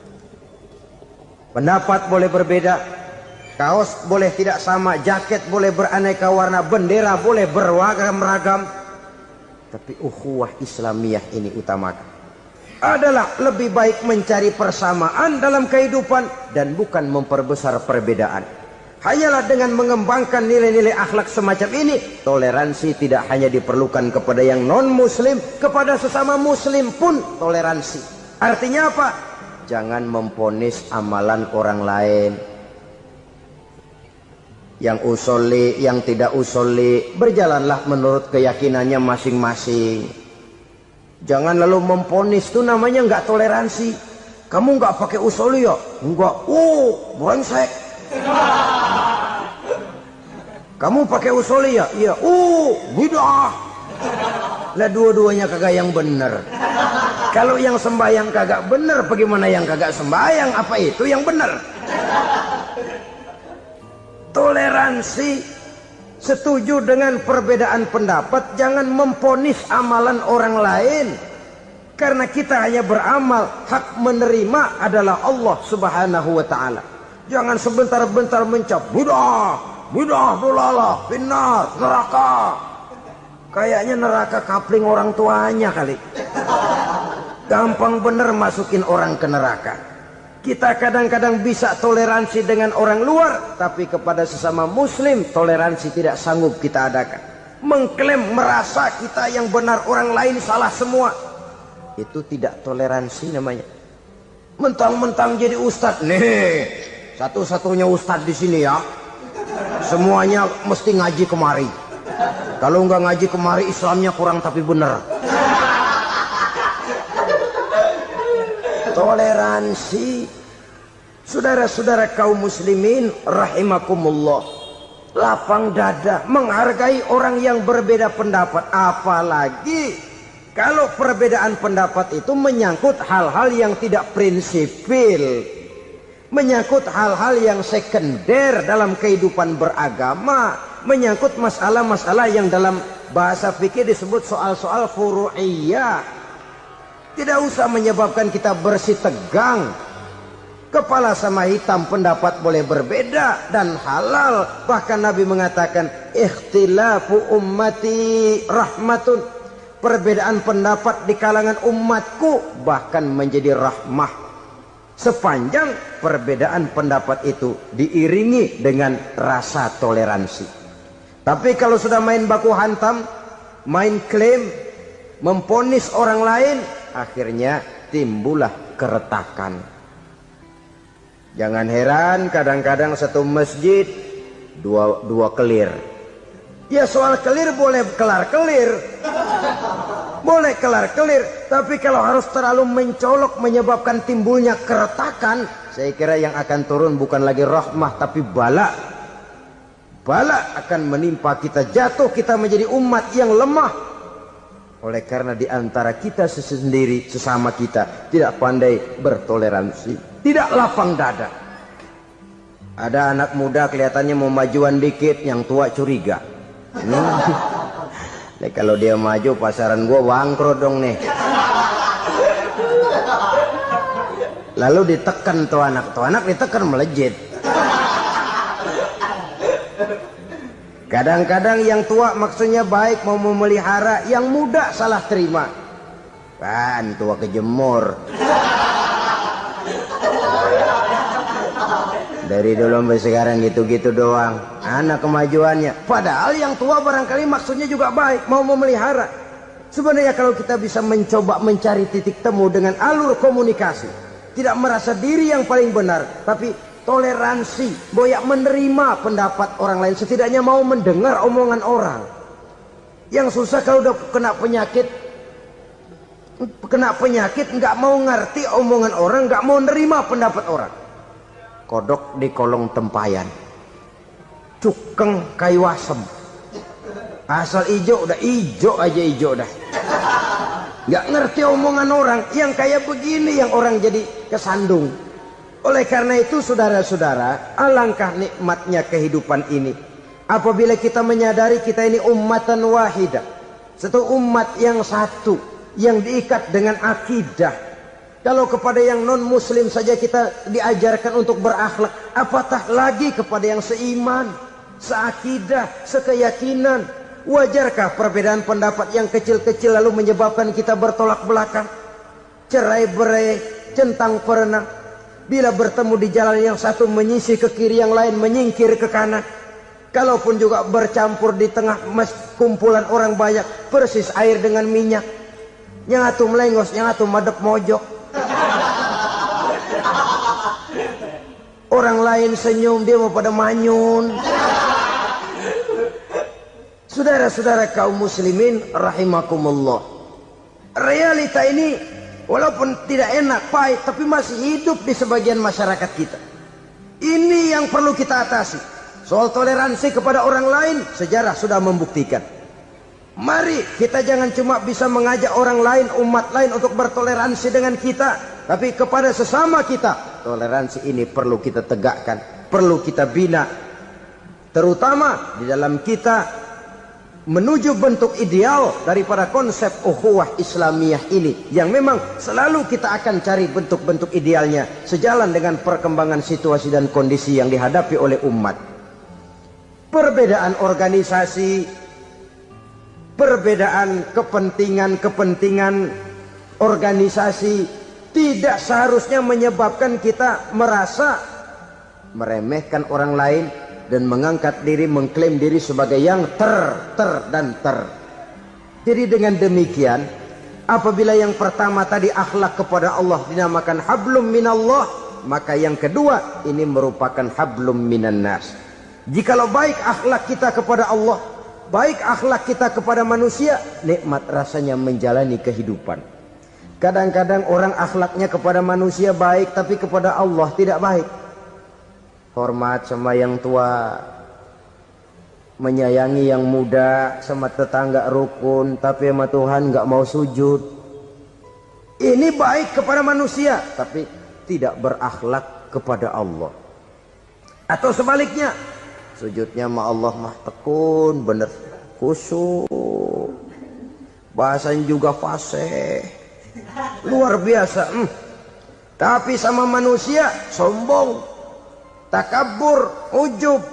Pendapat boleh berbeda, kaos boleh tidak sama, jaket boleh beraneka warna, bendera boleh beragam-ragam, tapi ukhuwah Islamiyah ini utamakan. Adalah lebih baik mencari persamaan dalam kehidupan dan bukan memperbesar perbedaan. Hanyalah dengan mengembangkan nilai-nilai akhlak semacam ini, toleransi tidak hanya diperlukan kepada yang non-muslim, kepada sesama muslim pun toleransi. Artinya apa? Jangan memponis amalan orang lain. Yang usoli, yang tidak usoli, berjalanlah menurut keyakinannya masing-masing. Jangan lalu memponis, itu namanya nggak toleransi. Kamu nggak pakai usoli ya? Enggak. Brengsek. Kamu pakai usoli ya? Iya. Bid'ah. Lah dua-duanya kagak yang bener. Kalau yang sembahyang kagak bener, bagaimana yang kagak sembahyang? Apa itu yang bener? Toleransi, setuju dengan perbedaan pendapat, jangan memponis amalan orang lain. Karena kita hanya beramal, hak menerima adalah Allah Subhanahu wa ta'ala. Jangan sebentar-bentar mencap bid'ah, dolalah, finnar, neraka. Kayaknya neraka kapling orang tuanya kali. Gampang bener masukin orang ke neraka. Kita kadang-kadang bisa toleransi dengan orang luar, tapi kepada sesama muslim toleransi tidak sanggup kita adakan. Mengklaim merasa kita yang benar, orang lain salah semua, itu tidak toleransi namanya. Mentang-mentang jadi ustadz, nih satu-satunya ustadz di sini ya, semuanya mesti ngaji kemari. Kalau nggak ngaji kemari, Islamnya kurang tapi bener. Toleransi, saudara-saudara kaum muslimin rahimakumullah, lapang dada menghargai orang yang berbeda pendapat. Apalagi kalau perbedaan pendapat itu menyangkut hal-hal yang tidak prinsipil, menyangkut hal-hal yang sekunder dalam kehidupan beragama, menyangkut masalah-masalah yang dalam bahasa fikih disebut soal-soal furu'iyah. Tidak usah menyebabkan kita bersih tegang. Kepala sama hitam pendapat boleh berbeda dan halal. Bahkan Nabi mengatakan ikhtilafu ummati rahmatun. Perbedaan pendapat di kalangan umatku bahkan menjadi rahmah, sepanjang perbedaan pendapat itu diiringi dengan rasa toleransi. Tapi kalau sudah main baku hantam, main klaim, memponis orang lain, akhirnya timbullah keretakan. Jangan heran kadang-kadang satu masjid dua kelir. Ya soal kelir boleh kelar-kelir, boleh kelar-kelir, tapi kalau harus terlalu mencolok menyebabkan timbulnya keretakan, saya kira yang akan turun bukan lagi rahmah tapi bala. Bala akan menimpa kita, jatuh kita menjadi umat yang lemah. Oleh karena di antara kita sendiri, sesama kita tidak pandai bertoleransi, tidak lapang dada. Ada anak muda kelihatannya mau majuan dikit, yang tua curiga. Nih, kalau dia maju pasaran gua bangkrut dong nih. Lalu ditekan tuh anak ditekan melejit. Kadang-kadang yang tua maksudnya baik, mau memelihara, yang muda salah terima. Kan tua kejemur. Dari dulu sampai sekarang gitu-gitu doang, anak kemajuannya. Padahal yang tua barangkali maksudnya juga baik, mau memelihara. Sebenarnya kalau kita bisa mencoba mencari titik temu dengan alur komunikasi, tidak merasa diri yang paling benar, tapi toleransi, boyak menerima pendapat orang lain, setidaknya mau mendengar omongan orang. Yang susah kalau udah kena penyakit nggak mau ngerti omongan orang, nggak mau nerima pendapat orang. Kodok di kolong tempayan, cukeng kayu asem, asal ijo udah ijo aja, ijo dah. Nggak ngerti omongan orang, yang kayak begini yang orang jadi kesandung. Oleh karena itu saudara-saudara, alangkah nikmatnya kehidupan ini. Apabila kita menyadari kita ini ummatan wahidah, satu umat yang satu, yang diikat dengan akidah. Kalau kepada yang non muslim saja kita diajarkan untuk berakhlak, apatah lagi kepada yang seiman, seakidah, sekeyakinan. Wajarkah perbedaan pendapat yang kecil-kecil lalu menyebabkan kita bertolak belakang, cerai-berai, centang perenang? Bila bertemu di jalan yang satu menyisih ke kiri, yang lain menyingkir ke kanan. Kalaupun juga bercampur di tengah kumpulan orang banyak, persis air dengan minyak. Yang atu melengos, yang atu madep mojok. Orang lain senyum, dia mau pada manyun. Saudara-saudara kaum muslimin rahimakumullah, realita ini walaupun tidak enak, pahit, tapi masih hidup di sebagian masyarakat kita. Ini yang perlu kita atasi. Soal toleransi kepada orang lain, sejarah sudah membuktikan. Mari kita jangan cuma bisa mengajak orang lain, umat lain untuk bertoleransi dengan kita, tapi kepada sesama kita. Toleransi ini perlu kita tegakkan, perlu kita bina. Terutama di dalam kita menuju bentuk ideal daripada konsep ukhuwah Islamiyah ini, yang memang selalu kita akan cari bentuk-bentuk idealnya sejalan dengan perkembangan situasi dan kondisi yang dihadapi oleh umat. Perbedaan organisasi, perbedaan kepentingan organisasi tidak seharusnya menyebabkan kita merasa meremehkan orang lain dan mengangkat diri, mengklaim diri sebagai yang ter. Jadi dengan demikian, apabila yang pertama tadi akhlak kepada Allah dinamakan hablum minallah, maka yang kedua ini merupakan hablum minan nas. Jikalau baik akhlak kita kepada Allah, baik akhlak kita kepada manusia, nikmat rasanya menjalani kehidupan. Kadang-kadang orang akhlaknya kepada manusia baik, tapi kepada Allah tidak baik. Hormat sama yang tua, menyayangi yang muda, sama tetangga rukun, tapi sama Tuhan nggak mau sujud. Ini baik kepada manusia, tapi tidak berakhlak kepada Allah. Atau sebaliknya, sujudnya sama Allah mah tekun, bener khusyuk, bahasanya juga fasih, luar biasa. Tapi sama manusia sombong, takabur, ujub,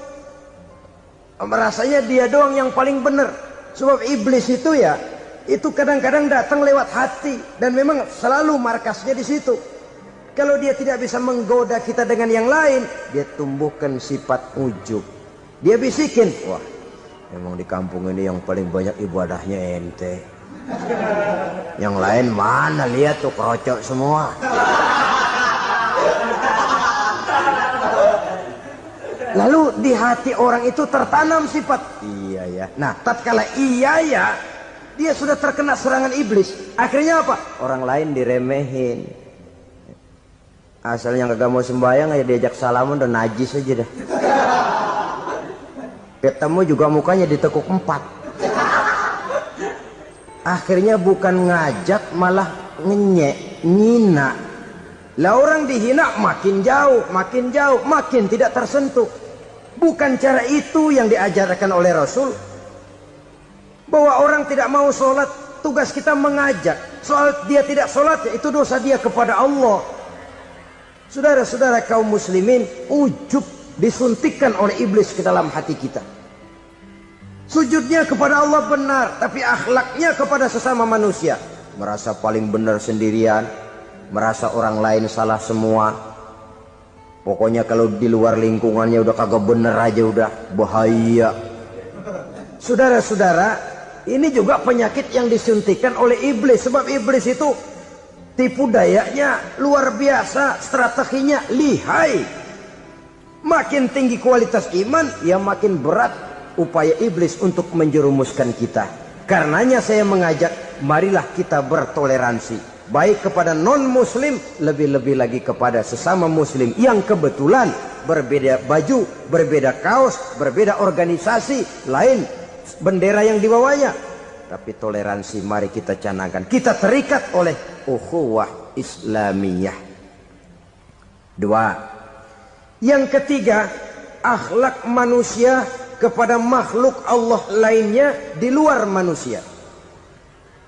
merasanya dia doang yang paling benar. Sebab iblis itu ya, itu kadang-kadang datang lewat hati, dan memang selalu markasnya di situ. Kalau dia tidak bisa menggoda kita dengan yang lain, dia tumbuhkan sifat ujub. Dia bisikin, wah memang di kampung ini yang paling banyak ibadahnya ente, yang lain mana, lihat tuh kerocok semua. Lalu di hati orang itu tertanam sifat iya ya. Nah, tatkala iya ya, dia sudah terkena serangan iblis. Akhirnya apa? Orang lain diremehin. Asalnya kagak mau sembahyang aja diajak salaman udah najis aja dah. Ketemu juga mukanya ditekuk 4. Akhirnya bukan ngajak malah ngenyek, ngina. Lah orang dihina makin jauh, makin tidak tersentuh. Bukan cara itu yang diajarkan oleh Rasul. Bahwa orang tidak mau sholat, tugas kita mengajak. Soal dia tidak sholat, ya itu dosa dia kepada Allah. Saudara-saudara kaum muslimin, ujub disuntikkan oleh iblis ke dalam hati kita. Sujudnya kepada Allah benar, tapi akhlaknya kepada sesama manusia merasa paling benar sendirian, merasa orang lain salah semua. Pokoknya kalau di luar lingkungannya udah kagak bener aja udah bahaya. Saudara-saudara, ini juga penyakit yang disuntikkan oleh iblis. Sebab iblis itu tipu dayanya luar biasa, strateginya lihai. Makin tinggi kualitas iman, ya makin berat upaya iblis untuk menjerumuskan kita. Karenanya saya mengajak, marilah kita bertoleransi. Baik kepada non-muslim, lebih-lebih lagi kepada sesama muslim yang kebetulan berbeda baju, berbeda kaos, berbeda organisasi, lain bendera yang dibawanya. Tapi toleransi mari kita canangkan. Kita terikat oleh ukhuwah Islamiyah. 2. Yang ketiga, akhlak manusia kepada makhluk Allah lainnya di luar manusia.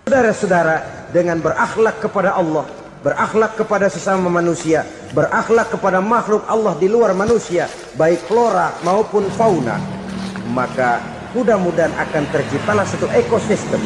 Saudara-saudara, dengan berakhlak kepada Allah, berakhlak kepada sesama manusia, berakhlak kepada makhluk Allah di luar manusia, baik flora maupun fauna, maka mudah-mudahan akan terciptalah satu ekosistem.